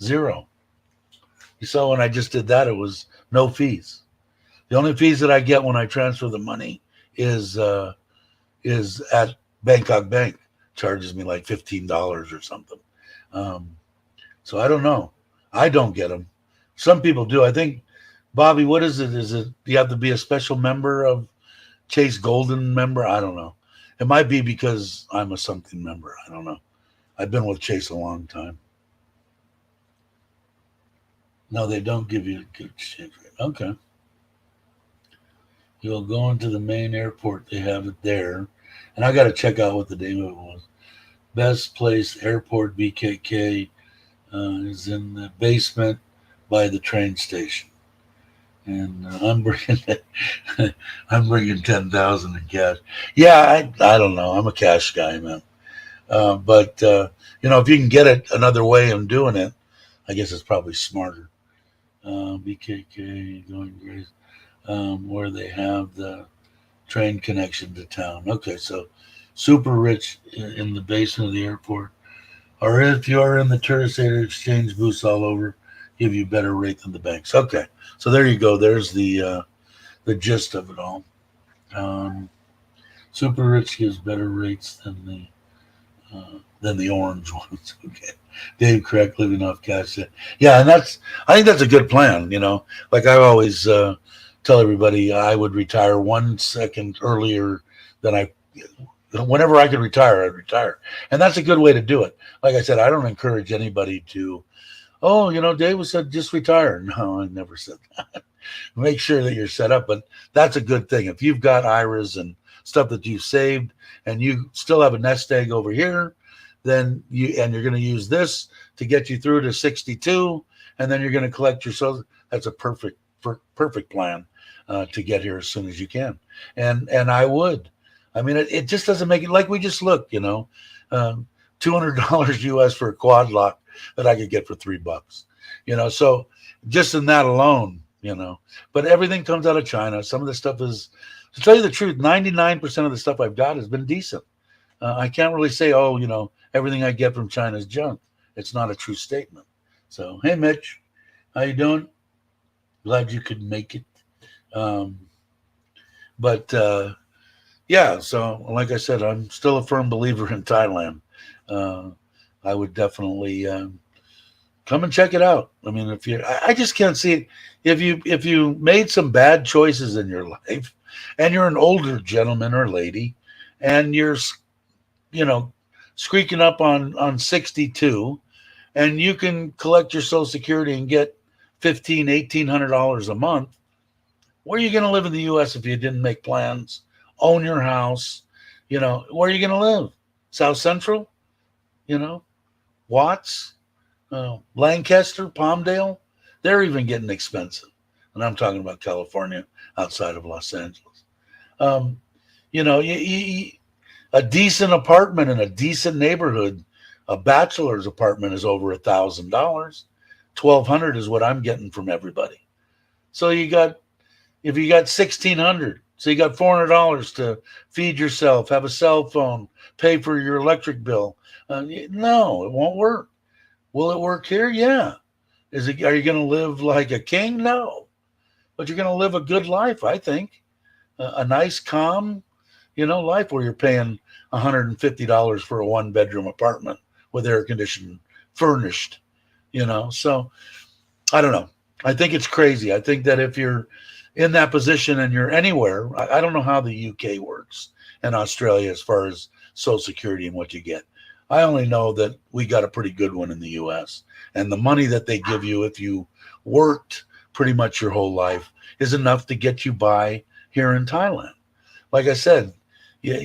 Zero. You saw when I just did that, it was no fees. The only fees that I get when I transfer the money is at Bangkok Bank. Charges me like $15 or something. So I don't know. I don't get them. Some people do. I think, Bobby, what is it? Is it, do you have to be a special member of Chase Golden member? I don't know. It might be because I'm a something member. I don't know. I've been with Chase a long time. No, they don't give you a good exchange rate. Okay. You'll go into the main airport. They have it there. And I got to check out what the name of it was. Best Place Airport BKK is in the basement by the train station. And I'm bringing 10,000 in cash. Yeah, I don't know. I'm a cash guy, man. But if you can get it another way of doing it, I guess it's probably smarter. BKK going crazy, where they have the train connection to town. Okay, so super rich in the basement of the airport, or if you are in the tourist area, exchange booths all over, give you better rate than the banks. Okay, so there you go. There's the gist of it all. Super rich gives better rates than the orange ones. Okay, Dave Craig living off cash. Yeah, and I think that's a good plan. Like I always tell everybody, I would retire 1 second earlier than whenever I could retire, I'd retire. And that's a good way to do it. Like I said, I don't encourage anybody to, Dave said just retire. No, I never said that. Make sure that you're set up. But that's a good thing. If you've got IRAs and stuff that you've saved and you still have a nest egg over here, then you're going to use this to get you through to 62, and then you're going to collect your social. That's a perfect plan to get here as soon as you can. And I would. I mean, it just doesn't make it like we just looked, $200 US for a quad lock that I could get for $3. So just in that alone, but everything comes out of China. Some of the stuff is, to tell you the truth, 99% of the stuff I've got has been decent. I can't really say, everything I get from China is junk. It's not a true statement. So, hey, Mitch, how you doing? Glad you could make it. Yeah, so like I said, I'm still a firm believer in Thailand. I would definitely come and check it out. I mean, I just can't see it. If you made some bad choices in your life, and you're an older gentleman or lady, and you're, squeaking up on 62, and you can collect your Social Security and get $1,800 a month. Where are you going to live in the U.S. if you didn't make plans? Own your house, where are you going to live? South Central, Watts, Lancaster, Palmdale. They're even getting expensive. And I'm talking about California outside of Los Angeles. A decent apartment in a decent neighborhood, a bachelor's apartment is over $1,000. $1,200 is what I'm getting from everybody. So if you got $1,600, so you got $400 to feed yourself, have a cell phone, pay for your electric bill. No, it won't work. Will it work here? Yeah. Are you going to live like a king? No. But you're going to live a good life, I think. A nice, calm, life where you're paying $150 for a 1-bedroom apartment with air conditioning, furnished, So I don't know. I think it's crazy. I think that if you're in that position and you're anywhere, I don't know how the UK works and Australia as far as Social Security and what you get. I only know that we got a pretty good one in the US, and the money that they give you if you worked pretty much your whole life is enough to get you by here in Thailand. like I said, yeah,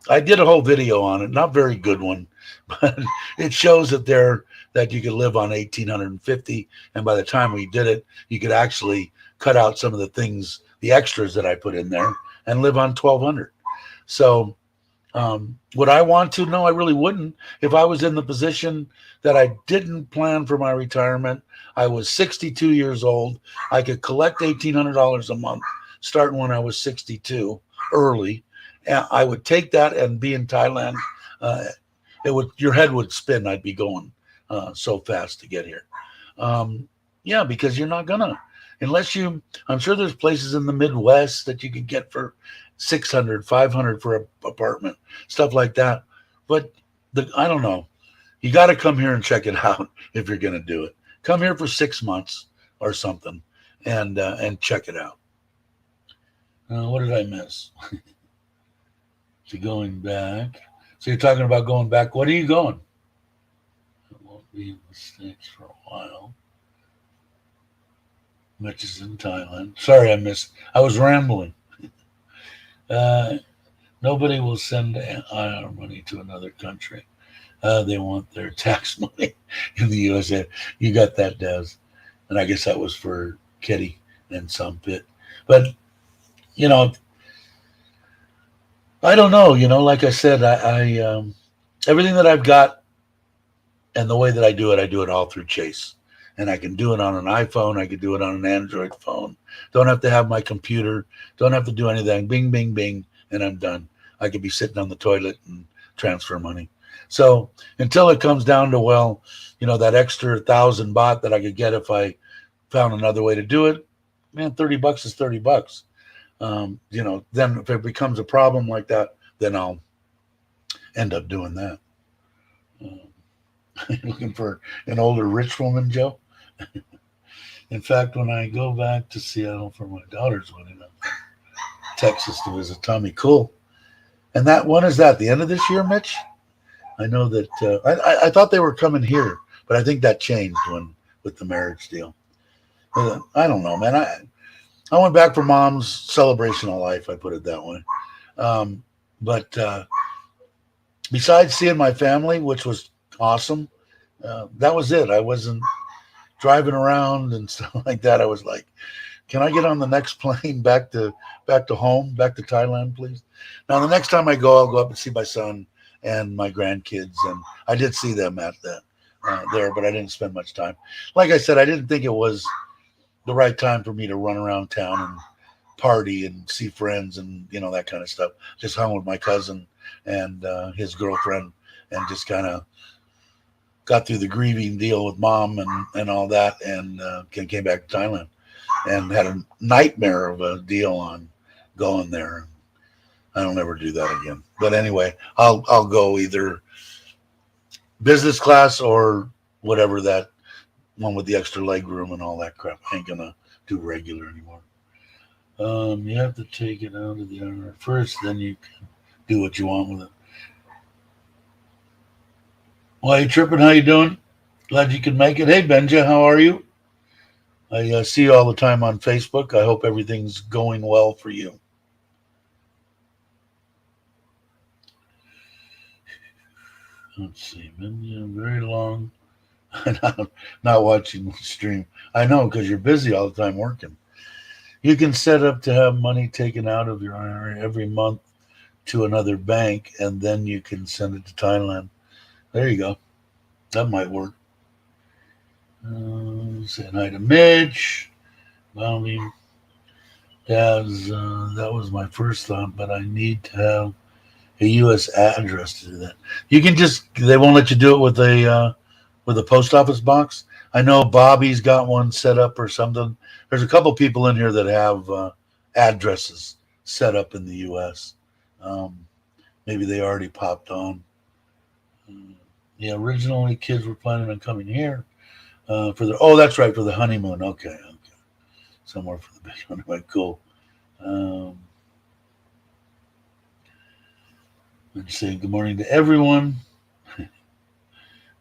I did a whole video on it, not very good one, but it shows that you could live on 1,850, and by the time we did it, you could actually cut out some of the things, the extras that I put in there, and live on 1,200. So would I want to? No, I really wouldn't. If I was in the position that I didn't plan for my retirement, I was 62 years old. I could collect $1,800 a month starting when I was 62 early. And I would take that and be in Thailand. Uh, your head would spin. I'd be going so fast to get here. Um, yeah, because you're not gonna, unless you. I'm sure there's places in the Midwest that you could get for 600, 500 for an apartment, stuff like that. But I don't know. You got to come here and check it out if you're going to do it. Come here for 6 months or something, and check it out. What did I miss? So going back. So you're talking about going back. What are you going? It won't be mistakes for a while. Mitch is in Thailand. Sorry, I was rambling. Uh, Nobody will send our money to another country. They want their tax money in the USA. You got that, Des. And I guess that was for Kitty and some bit. But, you know, I don't know. Like I said, I everything that I've got and the way that I do it all through Chase. And I can do it on an iPhone. I can do it on an Android phone. Don't have to have my computer. Don't have to do anything. Bing, bing, bing, and I'm done. I could be sitting on the toilet and transfer money. So until it comes down to, well, that extra 1,000 baht that I could get if I found another way to do it, man, $30 is $30. Then if it becomes a problem like that, then I'll end up doing that. Looking for an older rich woman, Joe? In fact, when I go back to Seattle for my daughter's wedding, I'm in Texas to visit Tommy. Cool. And when is that? The end of this year, Mitch? I know that I thought they were coming here, but I think that changed with the marriage deal. I don't know, man. I went back for Mom's celebration of life. I put it that way. But besides seeing my family, which was awesome, that was it. I wasn't driving around and stuff like that. I was like, can I get on the next plane back to home, back to Thailand, please? Now, the next time I go, I'll go up and see my son and my grandkids. And I did see them at there, but I didn't spend much time. Like I said, I didn't think it was the right time for me to run around town and party and see friends and, that kind of stuff. Just hung with my cousin and his girlfriend and just kind of got through the grieving deal with Mom and all that, and came back to Thailand and had a nightmare of a deal on going there. I don't ever do that again. But anyway, I'll go either business class or whatever, that one with the extra leg room and all that crap. I ain't gonna do regular anymore. You have to take it out of the honor first, then you can do what you want with it. Why you tripping? How you doing? Glad you could make it. Hey, Benja, how are you? I see you all the time on Facebook. I hope everything's going well for you. Let's see, Benja, very long. Not watching the stream. I know, because you're busy all the time working. You can set up to have money taken out of your IRA every month to another bank, and then you can send it to Thailand. There you go. That might work. Saying hi to Mitch. That was my first thought, but I need to have a U.S. address to do that. You can they won't let you do it with a post office box. I know Bobby's got one set up or something. There's a couple people in here that have addresses set up in the U.S. Maybe they already popped on. Yeah, originally kids were planning on coming here that's right, for the honeymoon. Okay. Somewhere for the big honeymoon. Cool. I'm saying good morning to everyone. And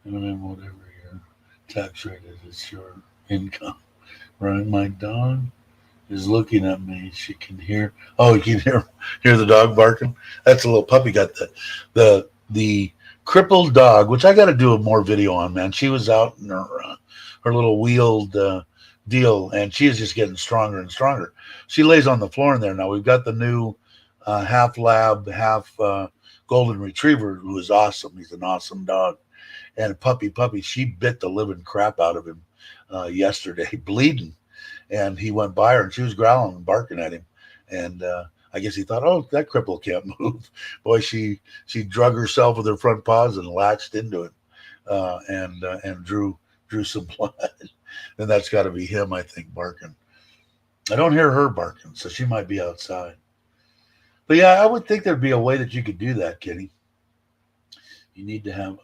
then whatever your tax rate is, it's your income. Right, my dog? is looking at me. She can hear. Oh, you can hear the dog barking. That's a little puppy. Got the crippled dog, which I got to do a more video on. Man, she was out in her little wheeled deal, and she is just getting stronger and stronger. She lays on the floor in there now. We've got the new half lab, half golden retriever, who is awesome. He's an awesome dog. And puppy, she bit the living crap out of him yesterday, bleeding. And he went by her, and she was growling and barking at him. And I guess he thought, oh, that cripple can't move. Boy, she drug herself with her front paws and latched into it, and drew some blood. And that's got to be him, I think, barking. I don't hear her barking, so she might be outside. But yeah, I would think there'd be a way that you could do that, Kenny. You need to have.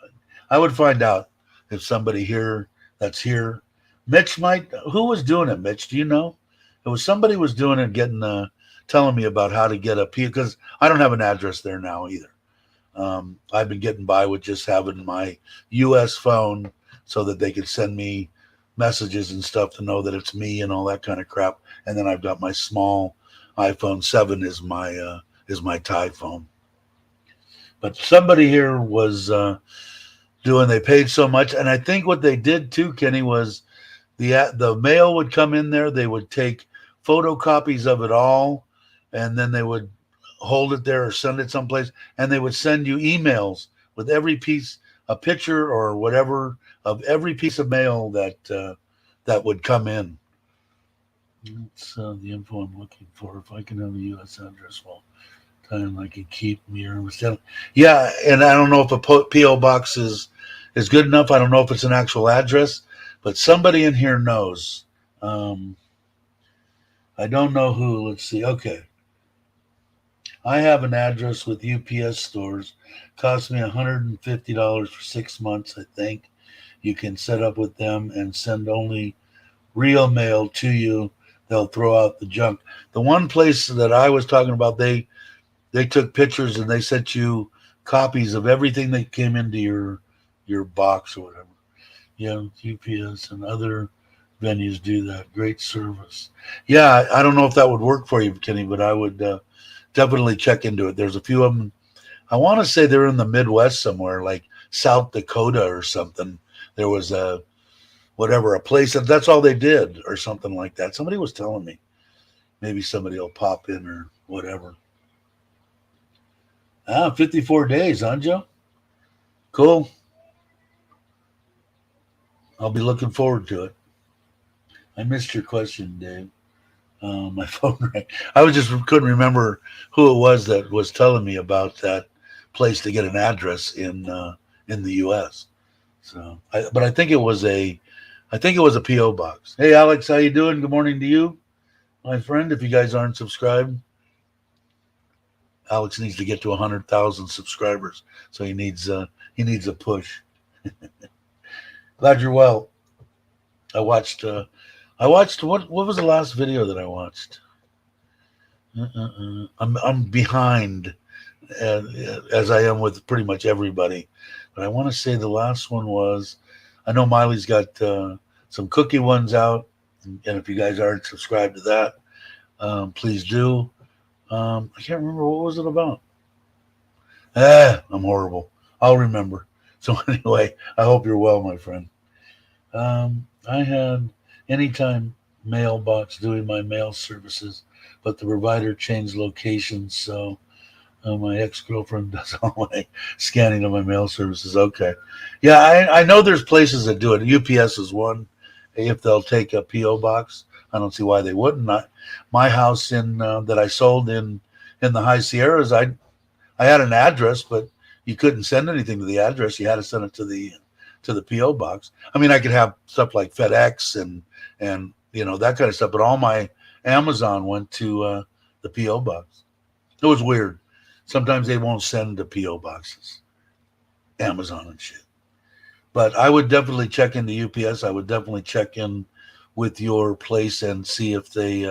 I would find out if somebody here that's here. Mitch might. Who was doing it, Mitch? Do you know? It was somebody was doing it, getting telling me about how to get a P, because I don't have an address there now either. I've been getting by with just having my U.S. phone so that they could send me messages and stuff to know that it's me and all that kind of crap. And then I've got my small iPhone 7 is my Thai phone. But somebody here was doing. They paid so much, and I think what they did too, Kenny, was the mail would come in there. They would take photocopies of it all, and then they would hold it there or send it someplace, and they would send you emails with every piece, a picture or whatever of every piece of mail that would come in. That's the info I'm looking for. If I can have a U.S. address, well, time I can keep mirror. Yeah, and I don't know if a P.O. box is good enough. I don't know if it's an actual address, but somebody in here knows. I don't know who. Let's see. Okay. I have an address with UPS stores. Cost me $150 for 6 months, I think. You can set up with them and send only real mail to you. They'll throw out the junk. The one place that I was talking about, they took pictures and they sent you copies of everything that came into your box or whatever. Yeah, UPS and other venues do that. Great service. Yeah, I don't know if that would work for you, Kenny, but I would definitely check into it. There's a few of them. I want to say they're in the Midwest somewhere, like South Dakota or something. There was a place that's all they did or something like that. Somebody was telling me. Maybe somebody will pop in or whatever. 54 days, huh, Joe? Cool. I'll be looking forward to it. I missed your question, Dave. My phone rang. I just couldn't remember who it was that was telling me about that place to get an address in the U.S. So, but I think it was a P.O. box. Hey, Alex, how you doing? Good morning to you, my friend. If you guys aren't subscribed, Alex needs to get to 100,000 subscribers, so he needs a push. Glad you're well. I watched what was the last video that I watched? I'm behind as I am with pretty much everybody, but I want to say the last one was, I know Miley's got some cookie ones out, and if you guys aren't subscribed to that, please do. I can't remember what was it about. I'm horrible. I'll remember. So anyway, I hope you're well, my friend. I had Anytime mailbox doing my mail services, but the provider changed locations, so my ex-girlfriend does all my scanning of my mail services. Okay. Yeah, I know there's places that do it. UPS is one. If they'll take a P.O. box, I don't see why they wouldn't. My house that I sold in the High Sierras, I had an address, but you couldn't send anything to the address. You had to send it to the P.O. box. I mean, I could have stuff like FedEx and that kind of stuff, but all my Amazon went to the P.O. box. It was weird. Sometimes they won't send to P.O. boxes, Amazon and shit. But I would definitely check into UPS. I would definitely check in with your place and see if they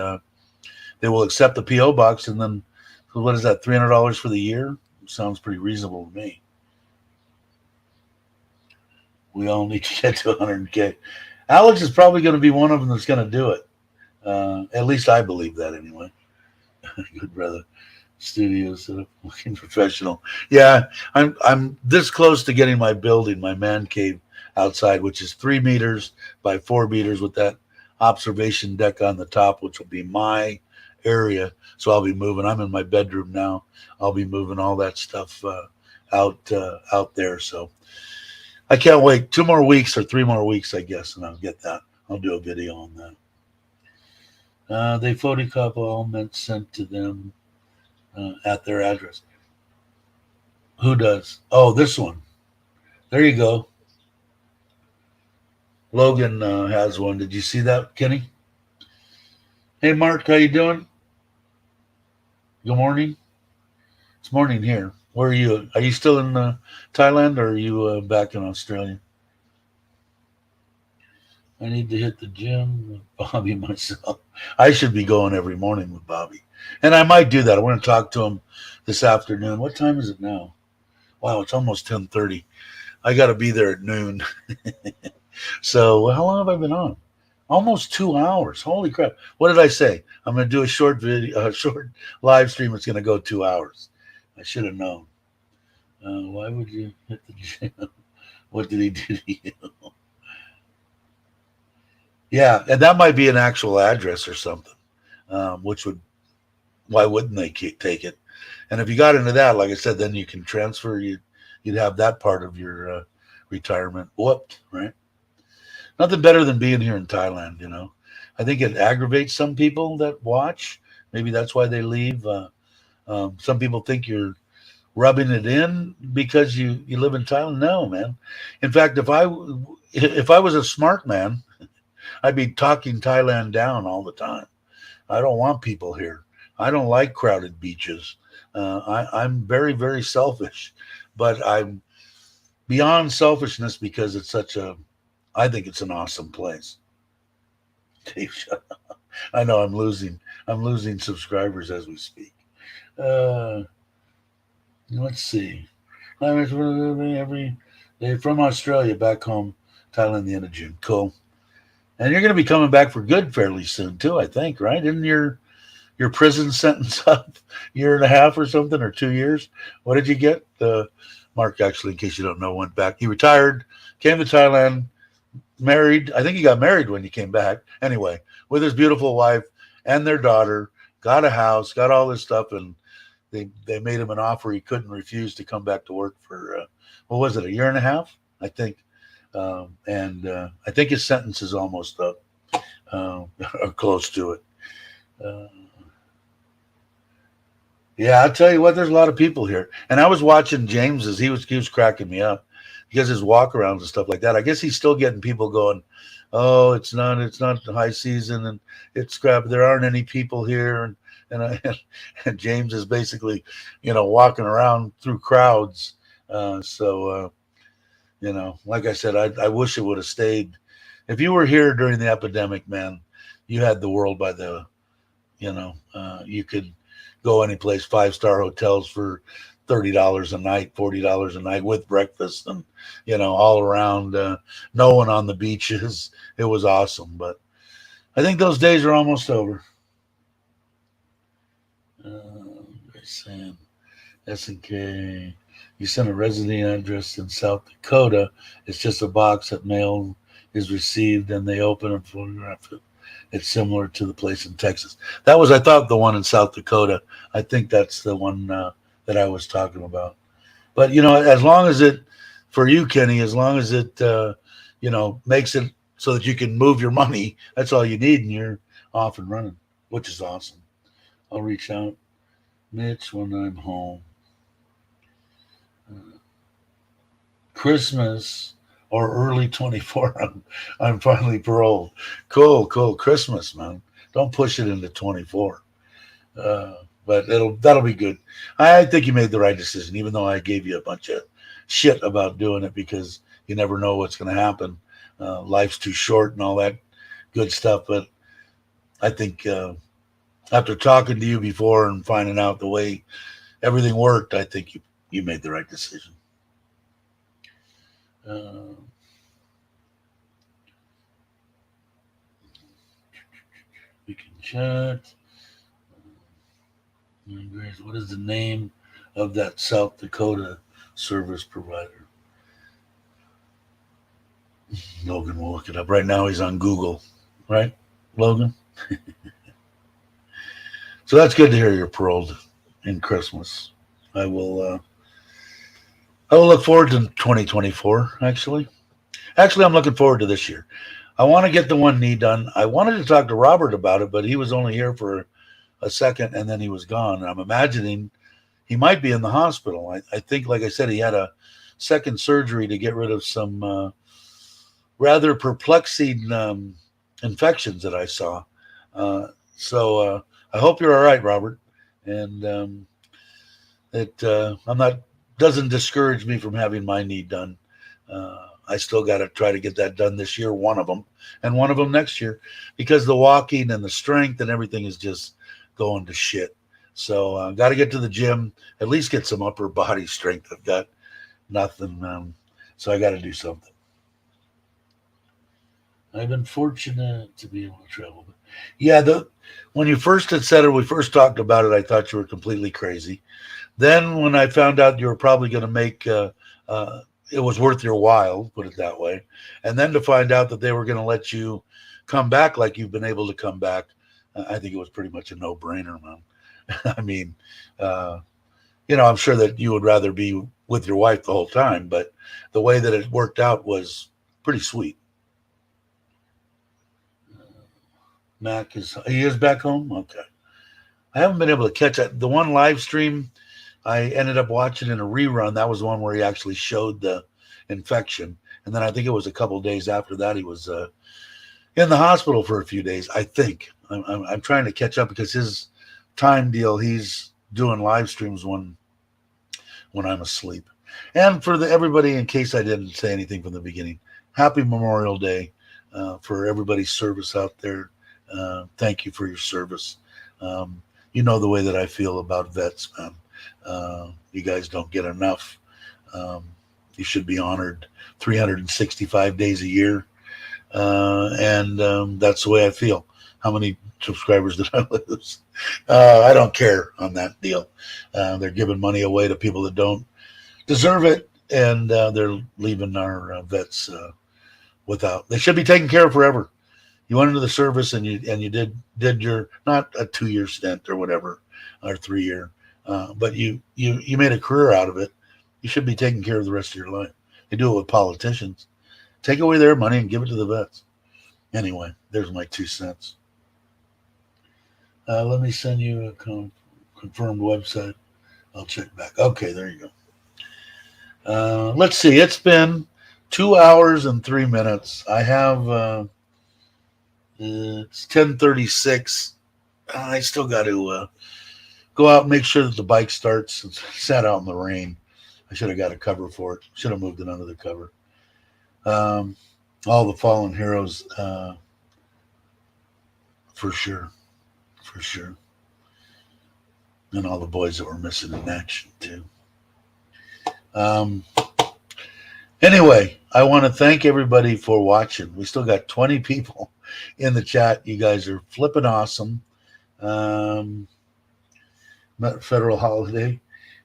will accept the P.O. box. And then, what is that, $300 for the year? Sounds pretty reasonable to me. We all need to get to 100K. Alex is probably going to be one of them that's going to do it. At least I believe that anyway. Good brother. Studio setup, looking professional. Yeah, I'm this close to getting my building, my man cave outside, which is 3 meters by 4 meters with that observation deck on the top, which will be my area. So I'll be moving. I'm in my bedroom now. I'll be moving all that stuff out there. So I can't wait. 2 more weeks or 3 more weeks, I guess, and I'll get that. I'll do a video on that. They photocopy all meant sent to them at their address. Who does? Oh, this one. There you go. Logan has one. Did you see that, Kenny? Hey, Mark, how you doing? Good morning. It's morning here. Where are you? Are you still in Thailand or are you back in Australia? I need to hit the gym with Bobby myself. I should be going every morning with Bobby. And I might do that. I want to talk to him this afternoon. What time is it now? Wow, it's almost 10:30. I got to be there at noon. So how long have I been on? Almost 2 hours. Holy crap! What did I say? I'm going to do a short video, a short live stream. It's going to go 2 hours. I should have known. Why would you hit the gym? What did he do to you? Yeah, and that might be an actual address or something. Which would why wouldn't they take it? And if you got into that, like I said, then you can transfer. You'd have that part of your retirement whooped, right? Nothing better than being here in Thailand, you know. I think it aggravates some people that watch. Maybe that's why they leave. Some people think you're rubbing it in because you live in Thailand. No, man. In fact, if I was a smart man, I'd be talking Thailand down all the time. I don't want people here. I don't like crowded beaches. I'm very, very selfish, but I'm beyond selfishness because it's such a. I think it's an awesome place. Dave, shut up. I know I'm losing. I'm losing subscribers as we speak. Uh, let's see. Every day from Australia back home, Thailand, the end of June. Cool. And you're going to be coming back for good fairly soon too. I think, right? Isn't your prison sentence up year and a half or something or 2 years? What did you get? Mark, actually, in case you don't know, went back. He retired, came to Thailand, married. I think he got married when he came back. Anyway, with his beautiful wife and their daughter, got a house, got all this stuff, and they made him an offer he couldn't refuse to come back to work for what was it, a year and a half, I think. And I think his sentence is almost up, or close to it. Uh, yeah, I'll tell you what. There's a lot of people here, and I was watching James's. He was cracking me up because his walk arounds and stuff like that. I guess he's still getting people going. Oh, it's not the high season, and it's crap. There aren't any people here, and James is basically, walking around through crowds. Like I said, I wish it would have stayed. If you were here during the epidemic, man, you had the world by the you could go any place, 5-star hotels for $30 a night, $40 a night with breakfast, and all around. No one on the beaches. It was awesome, but I think those days are almost over. Saying SNK, you send a resident address in South Dakota. It's just a box that mail is received, and they open and photograph it. It's similar to the place in Texas. That was, I thought, the one in South Dakota. I think that's the one that I was talking about. But as long as for you, Kenny, as long as it makes it so that you can move your money, that's all you need, and you're off and running, which is awesome. I'll reach out, Mitch, when I'm home. Christmas or early 24. I'm finally paroled. Cool. Christmas, man. Don't push it into 24. But that'll be good. I think you made the right decision, even though I gave you a bunch of shit about doing it because you never know what's going to happen. Life's too short and all that good stuff. But I think after talking to you before and finding out the way everything worked, I think you made the right decision. chat. What is the name of that South Dakota service provider? Logan will look it up. Right now he's on Google. Right, Logan? So that's good to hear you're paroled in Christmas. I will look forward to 2024, actually. Actually, I'm looking forward to this year. I want to get the one knee done. I wanted to talk to Robert about it, but he was only here for a second and then he was gone. And I'm imagining he might be in the hospital. I think, like I said, he had a second surgery to get rid of some rather perplexing infections that I saw. So I hope you're all right, Robert. And I'm not, doesn't discourage me from having my knee done. I still got to try to get that done this year, one of them, and one of them next year, because the walking and the strength and everything is just going to shit. So got to get to the gym, at least get some upper body strength. I've got nothing, so I got to do something. I've been fortunate to be able to travel. But yeah, when you first had said it, we first talked about it, I thought you were completely crazy. Then when I found out you were probably going to make it was worth your while, put it that way. And then to find out that they were going to let you come back like you've been able to come back, I think it was pretty much a no-brainer, man. I mean, I'm sure that you would rather be with your wife the whole time, but the way that it worked out was pretty sweet. Mac he is back home? Okay. I haven't been able to catch that. The one live stream I ended up watching in a rerun. That was one where he actually showed the infection. And then I think it was a couple of days after that, he was in the hospital for a few days, I think. I'm trying to catch up because his time deal, he's doing live streams when I'm asleep. And for everybody, in case I didn't say anything from the beginning, happy Memorial Day for everybody's service out there. Thank you for your service. You know the way that I feel about vets, man. You guys don't get enough. You should be honored 365 days a year. And that's the way I feel. How many subscribers did I lose? I don't care on that deal. They're giving money away to people that don't deserve it, and they're leaving our vets without. They should be taken care of forever. You went into the service and you did your, not a 2-year stint or whatever, or 3-year, but you made a career out of it. You should be taken care of the rest of your life. They do it with politicians. Take away their money and give it to the vets. Anyway, there's my 2 cents. Let me send you a confirmed website. I'll check back. Okay, there you go. Let's see. It's been 2 hours and 3 minutes. I have it's 10:36. I still got to go out and make sure that the bike starts. It's sat out in the rain. I should have got a cover for it. Should have moved it under the cover. All the fallen heroes, for sure. For sure. And all the boys that were missing in action, too. Anyway, I want to thank everybody for watching. We still got 20 people in the chat. You guys are flipping awesome. Federal holiday,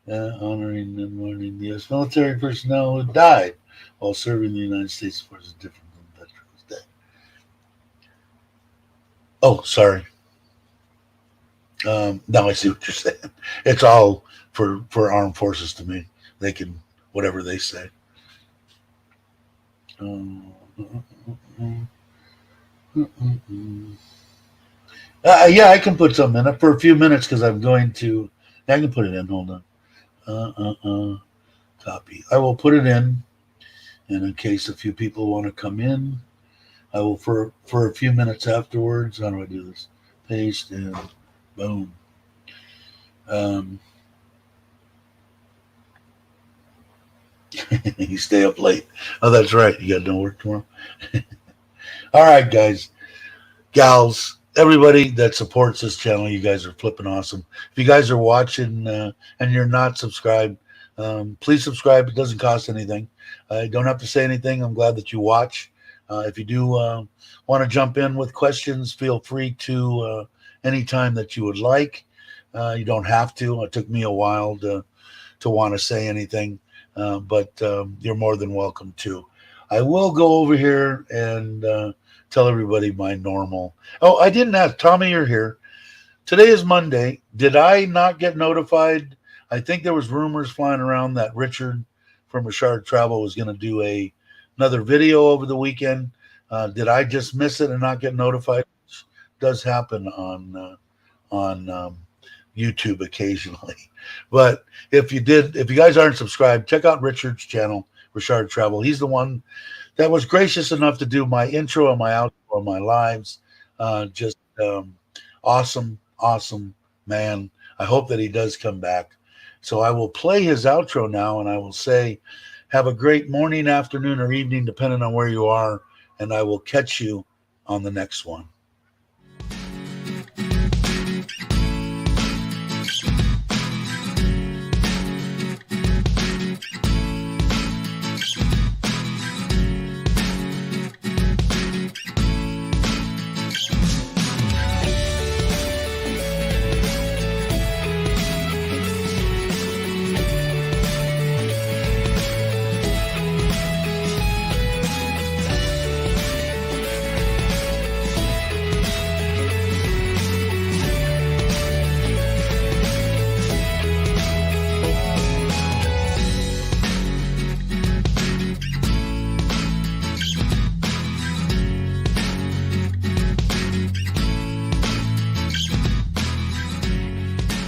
honoring and mourning the U.S. military personnel who died while serving the United States Force is different from Veterans Day. Oh, sorry. Now I see what you're saying. It's all for armed forces to me. They can, whatever they say. Yeah, I can put something in it for a few minutes because I'm going to. I can put it in. Hold on. Copy. I will put it in, and in case a few people want to come in, I will for a few minutes afterwards. How do I do this? Paste and boom. You stay up late. Oh, that's right. You got no work tomorrow. All right, guys, gals, everybody that supports this channel, you guys are flipping awesome. If you guys are watching and you're not subscribed, please subscribe. It doesn't cost anything. I don't have to say anything. I'm glad that you watch. If you do want to jump in with questions, feel free to anytime that you would like. You don't have to. It took me a while to want to say anything, but you're more than welcome to. I will go over here and tell everybody my normal. Oh, I didn't ask. Tommy, you're here. Today is Monday. Did I not get notified? I think there was rumors flying around that Richard from Richard Travel was going to do another video over the weekend. Did I just miss it and not get notified? Which does happen on YouTube occasionally. But if you did, if you guys aren't subscribed, check out Richard's channel, Richard Travel. He's the one that was gracious enough to do my intro and my outro on my lives. Just awesome, awesome man. I hope that he does come back. So I will play his outro now, and I will say, have a great morning, afternoon, or evening, depending on where you are, and I will catch you on the next one.